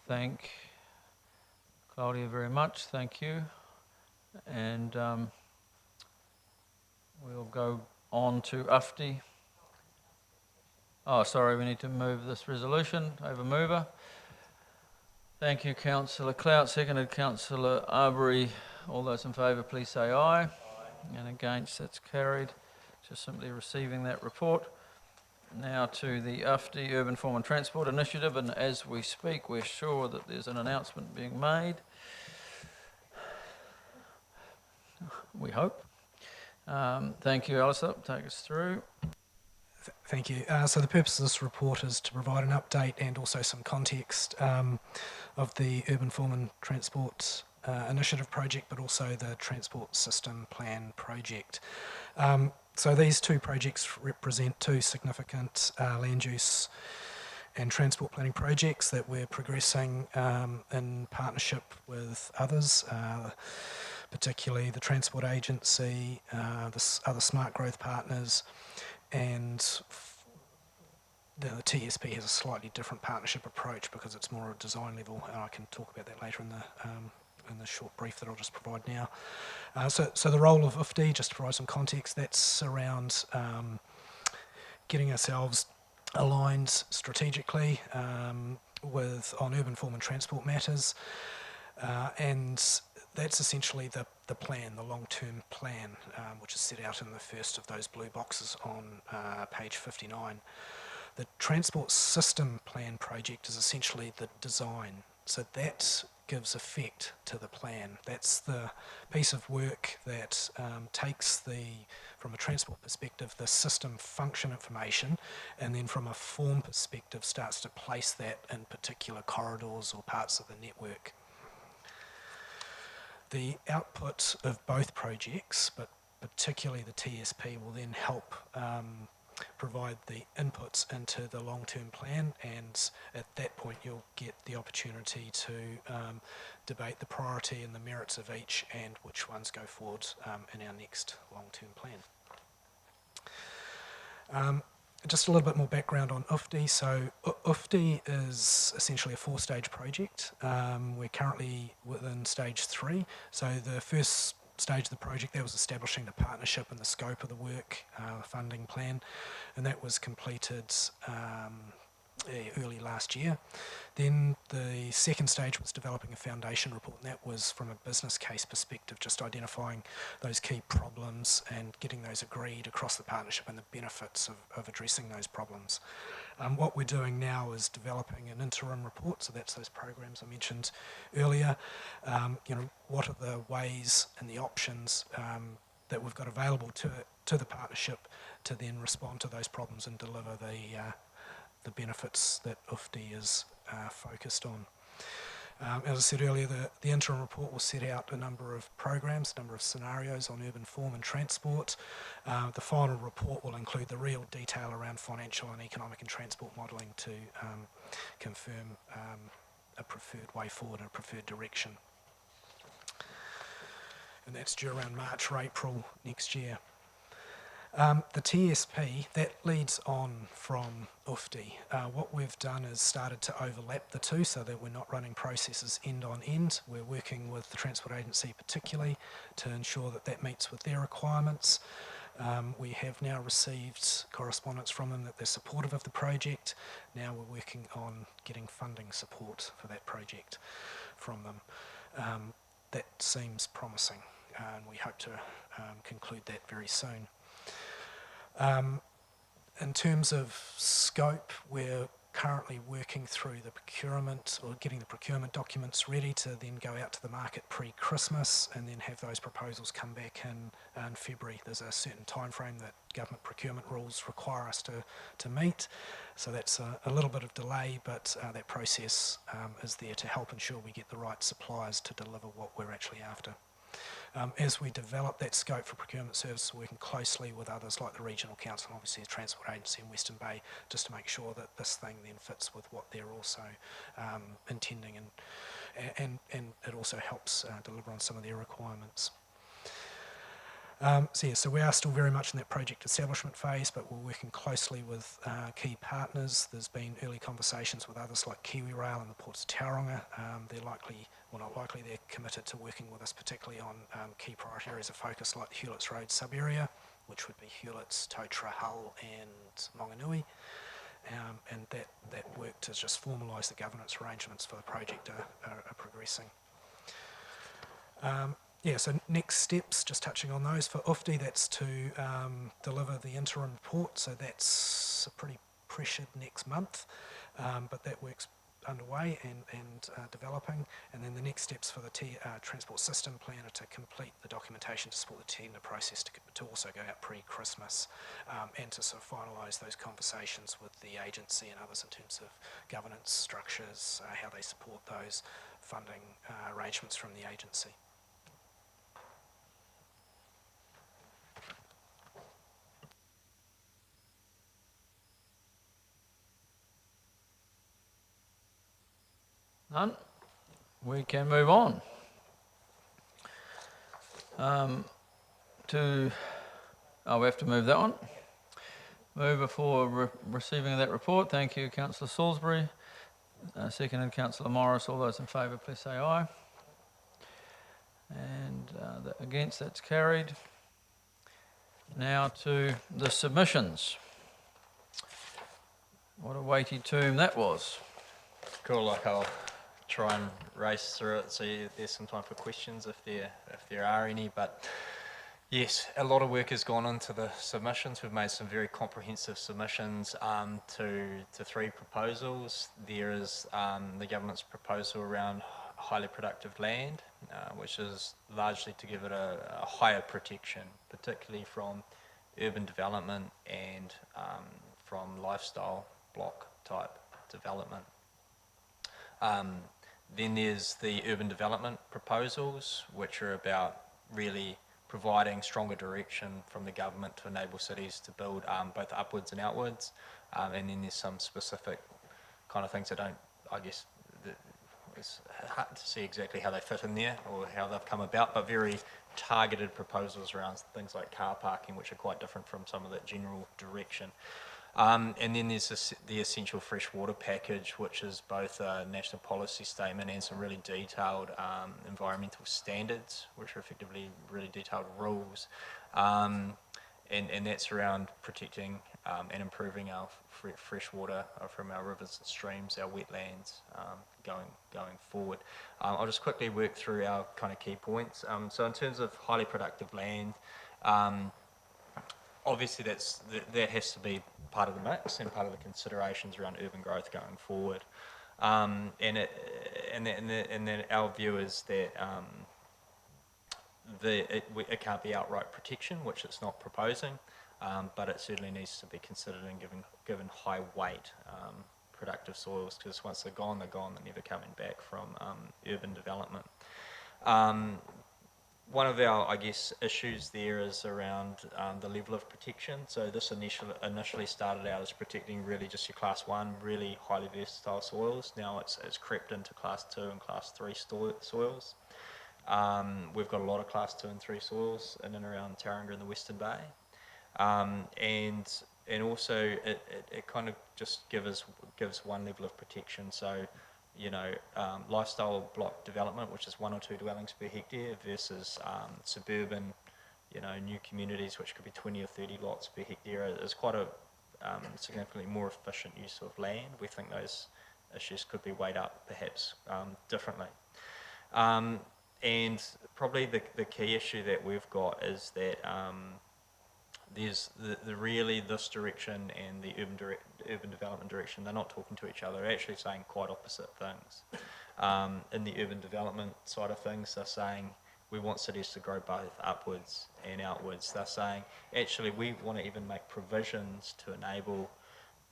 S1: thank Claudia very much. Thank you. And we'll go on to AFTI. Oh, sorry, we need to move this resolution. Over mover. Thank you, Councillor Clout. Seconded, Councillor Arbery. All those in favour, please say aye. Aye. And against, that's carried. Just simply receiving that report. Now to the AFTI Urban Form and Transport Initiative, and as we speak, we're sure that there's an announcement being made. we hope. Thank you, Alistair. Take us through.
S4: Thank you. So the purpose of this report is to provide an update and also some context of the Urban Form and Transport Initiative project, but also the Transport System Plan project. So these two projects represent two significant land use and transport planning projects that we're progressing in partnership with others, particularly the Transport Agency, the other smart growth partners, and the TSP has a slightly different partnership approach because it's more a design level, and I can talk about that later in the short brief that I'll just provide now. So the role of UFD, just to provide some context, that's around getting ourselves aligned strategically on urban form and transport matters, and that's essentially the plan, the long-term plan, which is set out in the first of those blue boxes on page 59. The Transport System Plan project is essentially the design, so that gives effect to the plan. That's the piece of work that takes from a transport perspective, the system function information, and then from a form perspective starts to place that in particular corridors or parts of the network. The output of both projects, but particularly the TSP, will then help provide the inputs into the long-term plan, and at that point you'll get the opportunity to debate the priority and the merits of each and which ones go forward in our next long-term plan. Just a little bit more background on UFD. So UFD is essentially a four-stage project. We're currently within stage 3. So the first stage of the project, that was establishing the partnership and the scope of the work, funding plan, and that was completed early last year. Then the second stage was developing a foundation report, and that was from a business case perspective, just identifying those key problems and getting those agreed across the partnership and the benefits of addressing those problems. What we're doing now is developing an interim report, so that's those programs I mentioned earlier. What are the ways and the options that we've got available to the partnership to then respond to those problems and deliver the benefits that UFD is focused on. As I said earlier, the interim report will set out a number of programs, a number of scenarios on urban form and transport. The final report will include the real detail around financial and economic and transport modelling to confirm a preferred way forward and a preferred direction. And that's due around March or April next year. The TSP, that leads on from UFD. What we've done is started to overlap the two so that we're not running processes end on end. We're working with the Transport Agency particularly to ensure that that meets with their requirements. We have now received correspondence from them that they're supportive of the project. Now we're working on getting funding support for that project from them. That seems promising, and we hope to conclude that very soon. In terms of scope, we're currently working through the procurement or getting the procurement documents ready to then go out to the market pre-Christmas and then have those proposals come back in February. There's a certain time frame that government procurement rules require us to meet, so that's a little bit of delay, but that process is there to help ensure we get the right suppliers to deliver what we're actually after. As we develop that scope for procurement services, working closely with others like the Regional Council and obviously the Transport Agency in Western Bay, just to make sure that this thing then fits with what they're also intending, and it also helps deliver on some of their requirements. So we are still very much in that project establishment phase, but we're working closely with key partners. There's been early conversations with others like KiwiRail and the Ports of Tauranga. They're committed to working with us, particularly on key priority areas of focus like the Hewletts Road sub-area, which would be Hewletts, Totara, Hull and Monganui. And that work to just formalise the governance arrangements for the project are progressing. So next steps, just touching on those. For UFD, that's to deliver the interim report, so that's a pretty pressured next month, but that work's underway and developing, and then the next steps for the transport system plan are to complete the documentation to support the tender process to also go out pre-Christmas, and to sort of finalise those conversations with the agency and others in terms of governance structures, how they support those funding arrangements from the agency.
S1: None? We can move on. We have to move that one. Move before receiving of that report. Thank you, Councillor Salisbury. Seconded, Councillor Morris. All those in favour, please say aye. And against, that's carried. Now to the submissions. What a weighty tomb that was.
S2: Cool, like I'll try and race through it, so there's some time for questions if there are any. But yes, a lot of work has gone into the submissions. We've made some very comprehensive submissions to 3 proposals. There is the government's proposal around highly productive land, which is largely to give it a higher protection, particularly from urban development and from lifestyle block type development. Then there's the urban development proposals, which are about really providing stronger direction from the government to enable cities to build both upwards and outwards. And then there's some specific kind of things that it's hard to see exactly how they fit in there or how they've come about, but very targeted proposals around things like car parking, which are quite different from some of that general direction. And then there's the Essential Freshwater Package, which is both a national policy statement and some really detailed environmental standards, which are effectively really detailed rules. And that's around protecting and improving our fresh water from our rivers and streams, our wetlands, going forward. I'll just quickly work through our kind of key points. So in terms of highly productive land, obviously that has to be part of the mix and part of the considerations around urban growth going forward. And then our view is that it can't be outright protection, which it's not proposing, but it certainly needs to be considered and given high weight. Productive soils, because once they're gone, they're never coming back from urban development. One of our, issues there is around the level of protection. So this initially started out as protecting really just your Class 1, really highly versatile soils. Now it's crept into Class 2 and Class 3 soils. We've got a lot of Class 2 and 3 soils in and around Tauranga and the Western Bay. And also it kind of just gives one level of protection. So, lifestyle block development, which is 1 or 2 dwellings per hectare, versus suburban, new communities, which could be 20 or 30 lots per hectare, is quite a significantly more efficient use of land. We think those issues could be weighed up perhaps differently. And probably the key issue that we've got is that there's really this direction and the urban development direction, they're not talking to each other. They're actually saying quite opposite things. In the urban development side of things, they're saying we want cities to grow both upwards and outwards. They're saying actually we want to even make provisions to enable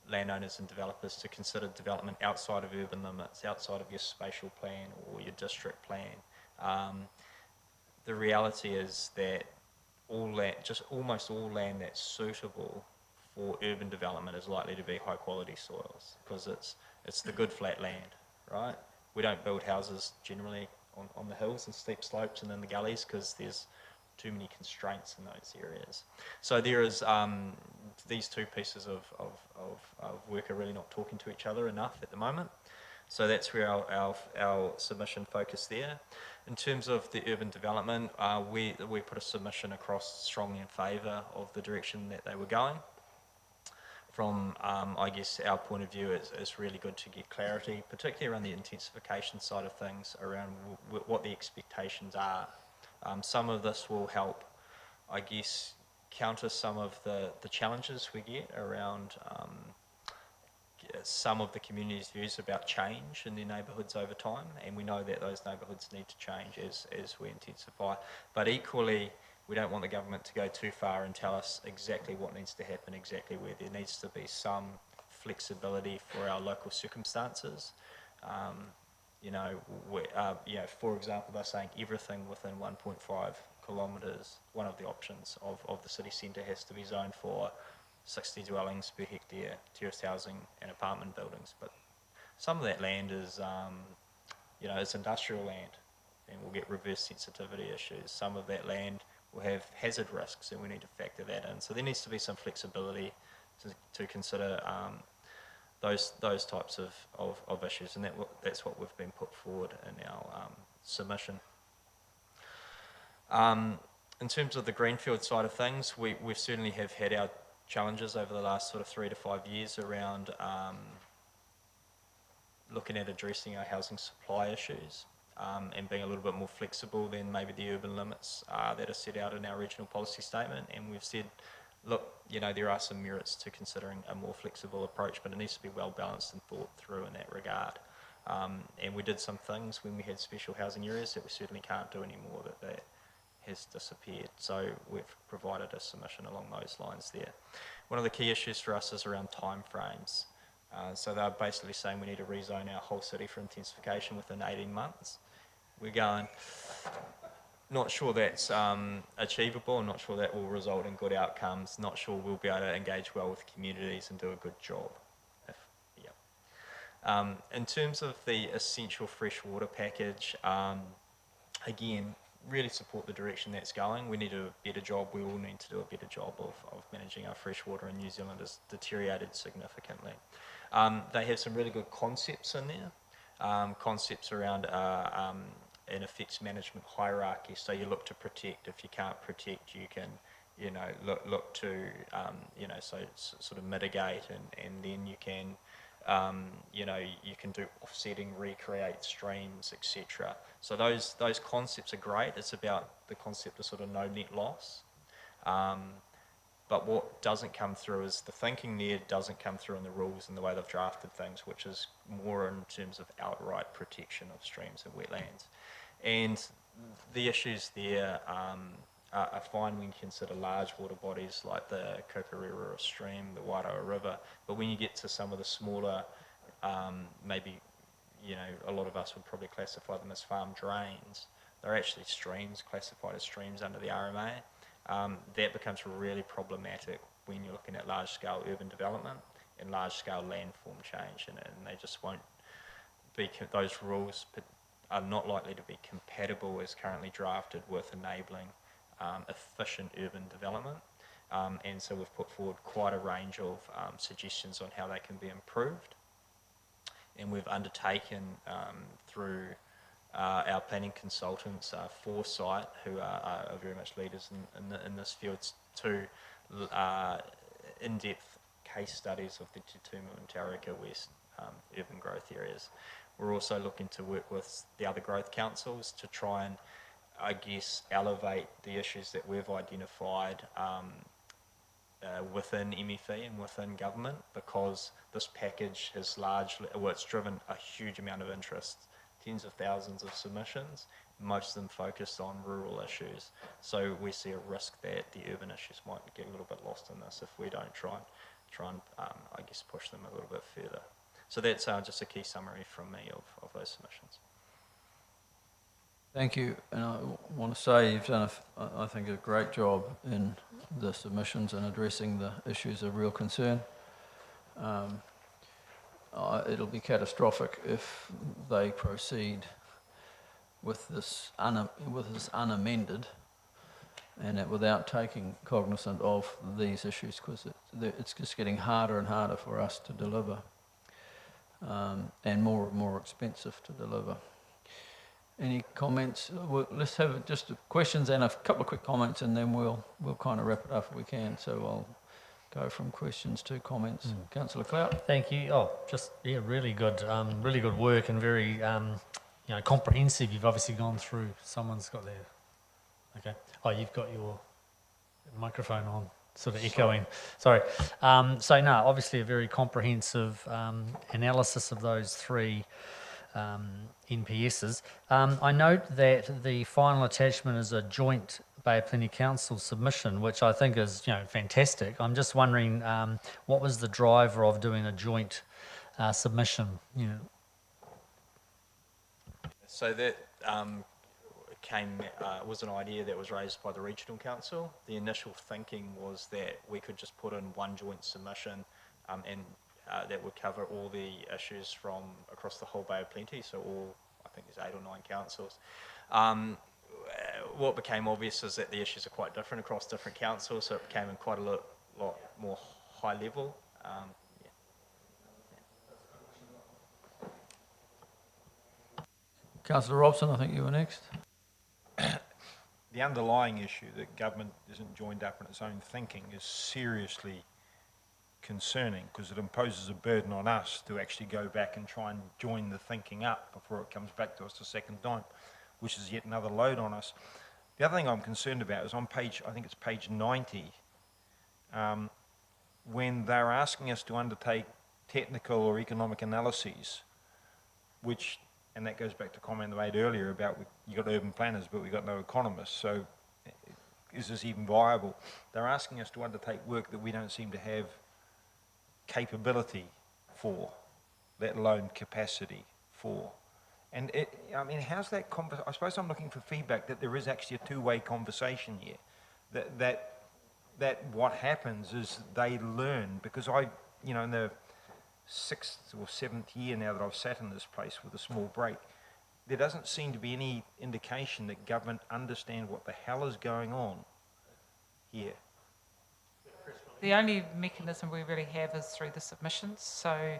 S2: landowners and developers to consider development outside of urban limits, outside of your spatial plan or your district plan. The reality is that almost all land that's suitable for urban development is likely to be high quality soils, because it's the good flat land, right? We don't build houses generally on the hills and steep slopes and in the gullies because there's too many constraints in those areas. So there is these two pieces of work are really not talking to each other enough at the moment. So that's where our submission focused there. In terms of the urban development, we put a submission across strongly in favour of the direction that they were going. From, our point of view, it's really good to get clarity, particularly around the intensification side of things, around what the expectations are. Some of this will help, counter some of the challenges we get around some of the community's views about change in their neighbourhoods over time, and we know that those neighbourhoods need to change as we intensify. But equally, we don't want the government to go too far and tell us exactly what needs to happen, exactly where. There needs to be some flexibility for our local circumstances. For example, they're saying everything within 1.5 kilometres, one of the options of the city centre has to be zoned for 60 dwellings per hectare, terraced housing and apartment buildings. But some of that land is, it's industrial land, and we'll get reverse sensitivity issues. Some of that land will have hazard risks, and we need to factor that in. So there needs to be some flexibility to consider those types of issues, and that's what we've been put forward in our submission. In terms of the greenfield side of things, we certainly have had our challenges over the last sort of 3 to 5 years around looking at addressing our housing supply issues and being a little bit more flexible than maybe the urban limits that are set out in our regional policy statement. And we've said, look, there are some merits to considering a more flexible approach, but it needs to be well balanced and thought through in that regard. And we did some things when we had special housing areas that we certainly can't do anymore, that has disappeared. So we've provided a submission along those lines there. One of the key issues for us is around time frames. So they're basically saying we need to rezone our whole city for intensification within 18 months. We're going, not sure that's achievable, not sure that will result in good outcomes, not sure we'll be able to engage well with communities and do a good job. In terms of the essential freshwater package, again, really support the direction that's going. We need to do a better job. We all need to do a better job of managing our freshwater in New Zealand. Has deteriorated significantly. They have some really good concepts in there, concepts around an effects management hierarchy. So you look to protect. If you can't protect, you can, look to, sort of mitigate, and then you can, you can do offsetting, recreate streams, etc. So those concepts are great. It's about the concept of sort of no net loss. But what doesn't come through is the thinking there doesn't come through in the rules and the way they've drafted things, which is more in terms of outright protection of streams and wetlands. And the issues there are fine when you consider large water bodies like the Kokarera stream, the Wairoa River, but when you get to some of the smaller, maybe, a lot of us would probably classify them as farm drains. They're actually streams, classified as streams under the RMA. That becomes really problematic when you're looking at large-scale urban development and large-scale landform change, and they just won't be, those rules are not likely to be compatible as currently drafted with enabling efficient urban development. And so we've put forward quite a range of suggestions on how they can be improved. And we've undertaken through our planning consultants, Foresight, who are very much leaders in this field, to in-depth case studies of the Te Tumu and Tauranga West urban growth areas. We're also looking to work with the other growth councils to try and, I guess, elevate the issues that we've identified within MFE and within government, because this package has largely, it's driven a huge amount of interest, tens of thousands of submissions, most of them focused on rural issues. So we see a risk that the urban issues might get a little bit lost in this if we don't try and I guess, push them a little bit further. So that's just a key summary from me of those submissions.
S1: Thank you, and I want to say you've done, I think, a great job in the submissions and addressing the issues of real concern. It'll be catastrophic if they proceed with this unamended and without taking cognizant of these issues, because it's just getting harder and harder for us to deliver, and more and more expensive to deliver. Any comments? Let's have just questions and a couple of quick comments, and then we'll kind of wrap it up if we can. So I'll go from questions to comments. Councillor Clout.
S8: Thank you. Oh, just really good work, and very comprehensive. You've obviously gone through. Someone's got their. Okay. Oh, you've got your microphone on. sort of echoing. Sorry. So no, obviously a very comprehensive analysis of those three NPSs. I note that the final attachment is a joint Bay of Plenty Council submission, which I think is, fantastic. I'm just wondering what was the driver of doing a joint submission?
S2: So that was an idea that was raised by the regional council. The initial thinking was that we could just put in one joint submission and that would cover all the issues from across the whole Bay of Plenty, so all, I think there's 8 or 9 councils. What became obvious is that the issues are quite different across different councils, so it became in quite a lot more high level.
S1: Councillor Robson, I think you were next.
S13: The underlying issue that government isn't joined up in its own thinking is seriously concerning, because it imposes a burden on us to actually go back and try and join the thinking up before it comes back to us the second time, which is yet another load on us. The other thing I'm concerned about is on page, I think it's page 90, when they're asking us to undertake technical or economic analyses, which, and that goes back to a comment I made earlier about you got urban planners, but we got no economists, so is this even viable? They're asking us to undertake work that we don't seem to have capability for, let alone capacity for. And how's that I suppose I'm looking for feedback that there is actually a two-way conversation here. That what happens is they learn, because in the 6th or 7th year now that I've sat in this place with a small break, there doesn't seem to be any indication that government understand what the hell is going on here.
S3: The only mechanism we really have is through the submissions. So,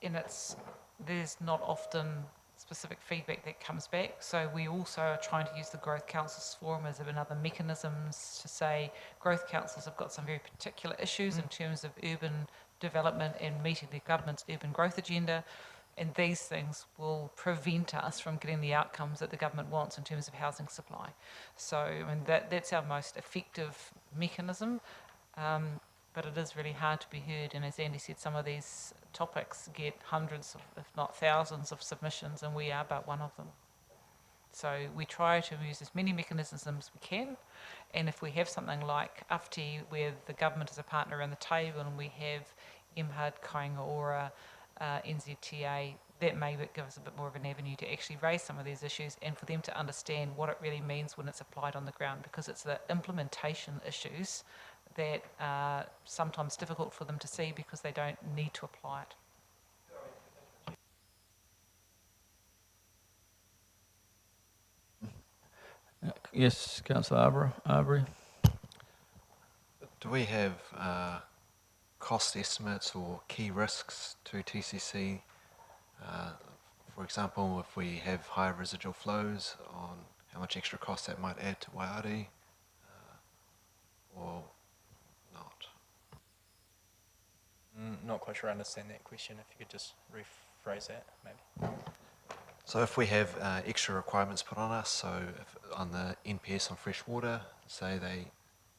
S3: there's not often specific feedback that comes back. So we also are trying to use the Growth Councils Forum as another mechanisms to say growth councils have got some very particular issues in terms of urban development and meeting the government's urban growth agenda. And these things will prevent us from getting the outcomes that the government wants in terms of housing supply. So that's our most effective mechanism. But it is really hard to be heard, and as Andy said, some of these topics get hundreds, if not thousands, of submissions, and we are but one of them. So we try to use as many mechanisms as we can, and if we have something like UFTI, where the government is a partner around the table, and we have MHUD, Kāinga Ora, NZTA, that may give us a bit more of an avenue to actually raise some of these issues and for them to understand what it really means when it's applied on the ground, because it's the implementation issues that are sometimes difficult for them to see because they don't need to apply it.
S1: Yes, Councillor Arbery.
S15: Do we have cost estimates or key risks to TCC? For example, if we have higher residual flows, on how much extra cost that might add to Waiari, or not?
S2: Not quite sure I understand that question. If you could just rephrase that, maybe.
S15: So if we have extra requirements put on us, so if on the NPS on fresh water, say they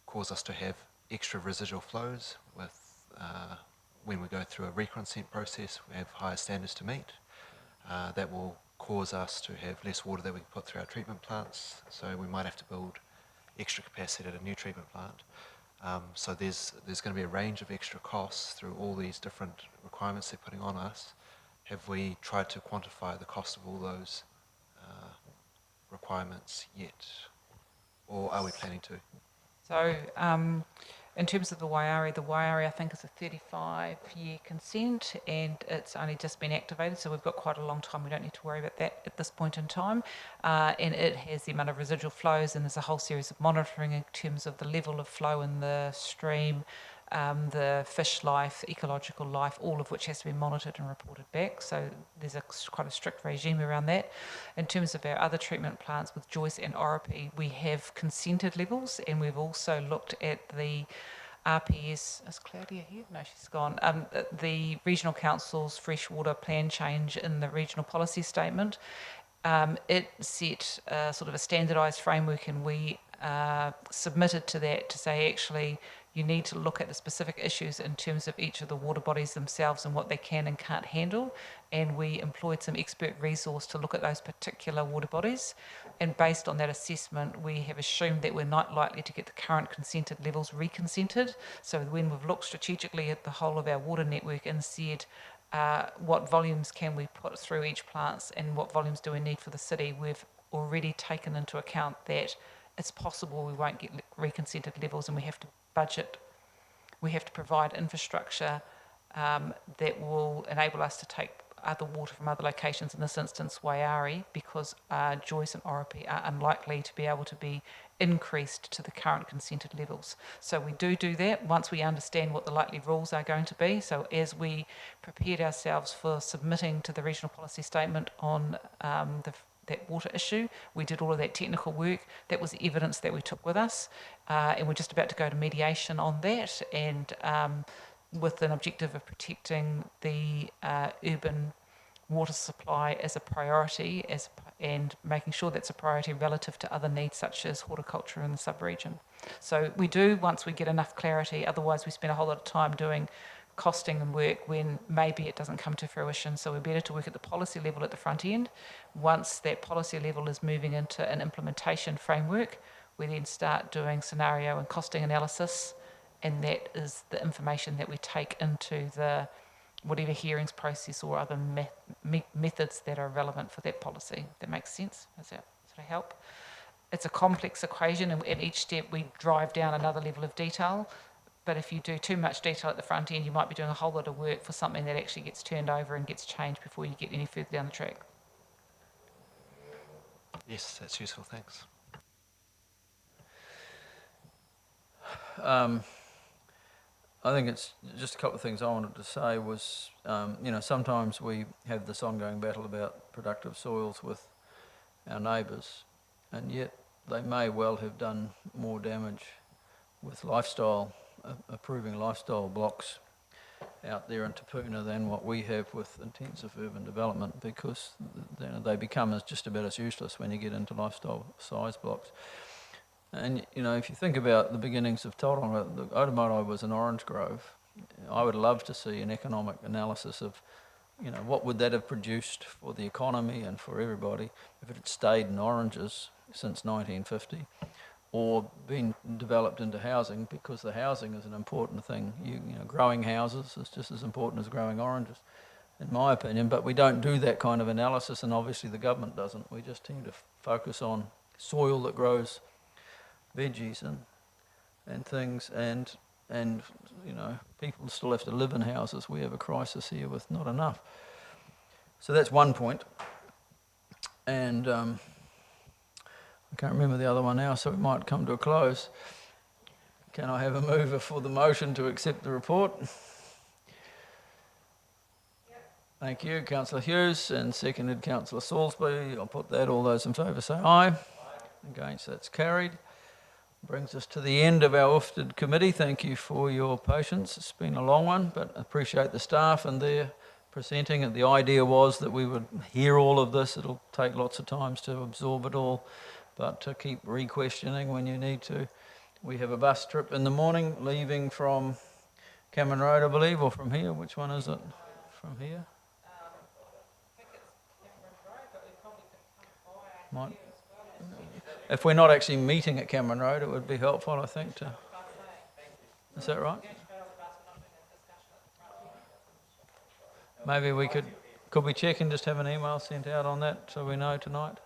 S15: cause us to have extra residual flows with when we go through a reconsent process, we have higher standards to meet. That will cause us to have less water that we can put through our treatment plants, so we might have to build extra capacity at a new treatment plant. So there's going to be a range of extra costs through all these different requirements they're putting on us. Have we tried to quantify the cost of all those requirements yet, or are we planning to?
S3: So in terms of the Waiari I think is a 35-year consent, and it's only just been activated, so we've got quite a long time. We don't need to worry about that at this point in time. And it has the amount of residual flows, and there's a whole series of monitoring in terms of the level of flow in the stream, the fish life, ecological life, all of which has to be monitored and reported back. So there's quite a strict regime around that. In terms of our other treatment plants with Joyce and Oropi, we have consented levels, and we've also looked at the RPS, is Claudia here? No, she's gone. The Regional Council's freshwater plan change in the regional policy statement. It set sort of a standardised framework, and we submitted to that to say, actually, you need to look at the specific issues in terms of each of the water bodies themselves and what they can and can't handle. And we employed some expert resource to look at those particular water bodies. And based on that assessment, we have assumed that we're not likely to get the current consented levels reconsented. So when we've looked strategically at the whole of our water network and said, what volumes can we put through each plant and what volumes do we need for the city, we've already taken into account that it's possible we won't get reconsented levels, and we have to budget, we have to provide infrastructure that will enable us to take other water from other locations, in this instance Waiari, because Joyce and Oropi are unlikely to be able to be increased to the current consented levels. So we do that once we understand what the likely rules are going to be. So as we prepared ourselves for submitting to the regional policy statement on that water issue, we did all of that technical work. That was the evidence that we took with us, and we're just about to go to mediation on that, and with an objective of protecting the urban water supply as a priority, and making sure that's a priority relative to other needs such as horticulture in the sub-region. So we do, once we get enough clarity, otherwise we spend a whole lot of time doing costing and work when maybe it doesn't come to fruition. So we're better to work at the policy level at the front end. Once that policy level is moving into an implementation framework, we then start doing scenario and costing analysis, and that is the information that we take into the whatever hearings process or other methods that are relevant for that policy. If that makes sense? Does that help? It's a complex equation, and at each step we drive down another level of detail. But if you do too much detail at the front end, you might be doing a whole lot of work for something that actually gets turned over and gets changed before you get any further down the track.
S15: Yes, that's useful, thanks.
S1: I think it's just a couple of things I wanted to say was, sometimes we have this ongoing battle about productive soils with our neighbours, and yet they may well have done more damage with approving lifestyle blocks out there in Te Puna than what we have with intensive urban development, because they become just about as useless when you get into lifestyle size blocks. And, if you think about the beginnings of Tauranga, the Otomarai was an orange grove. I would love to see an economic analysis of, what would that have produced for the economy and for everybody if it had stayed in oranges since 1950, or been developed into housing, because the housing is an important thing. Growing houses is just as important as growing oranges, in my opinion, but we don't do that kind of analysis, and obviously the government doesn't. We just tend to focus on soil that grows veggies and things, and people still have to live in houses. We have a crisis here with not enough. So that's one point. And I can't remember the other one now, so it might come to a close. Can I have a mover for the motion to accept the report? Thank you, Councillor Hughes, and seconded Councillor Salisbury. I'll put that. All those in favour say aye. Against, that's carried. Brings us to the end of our UFTD committee. Thank you for your patience. It's been a long one, but I appreciate the staff and their presenting. And the idea was that we would hear all of this. It'll take lots of times to absorb it all, but to keep re-questioning when you need to. We have a bus trip in the morning leaving from Cameron Road, I believe, or from here. Which one is it? From here? Might. If we're not actually meeting at Cameron Road, it would be helpful, I think, to... Is that right? Maybe we could we check and just have an email sent out on that so we know tonight?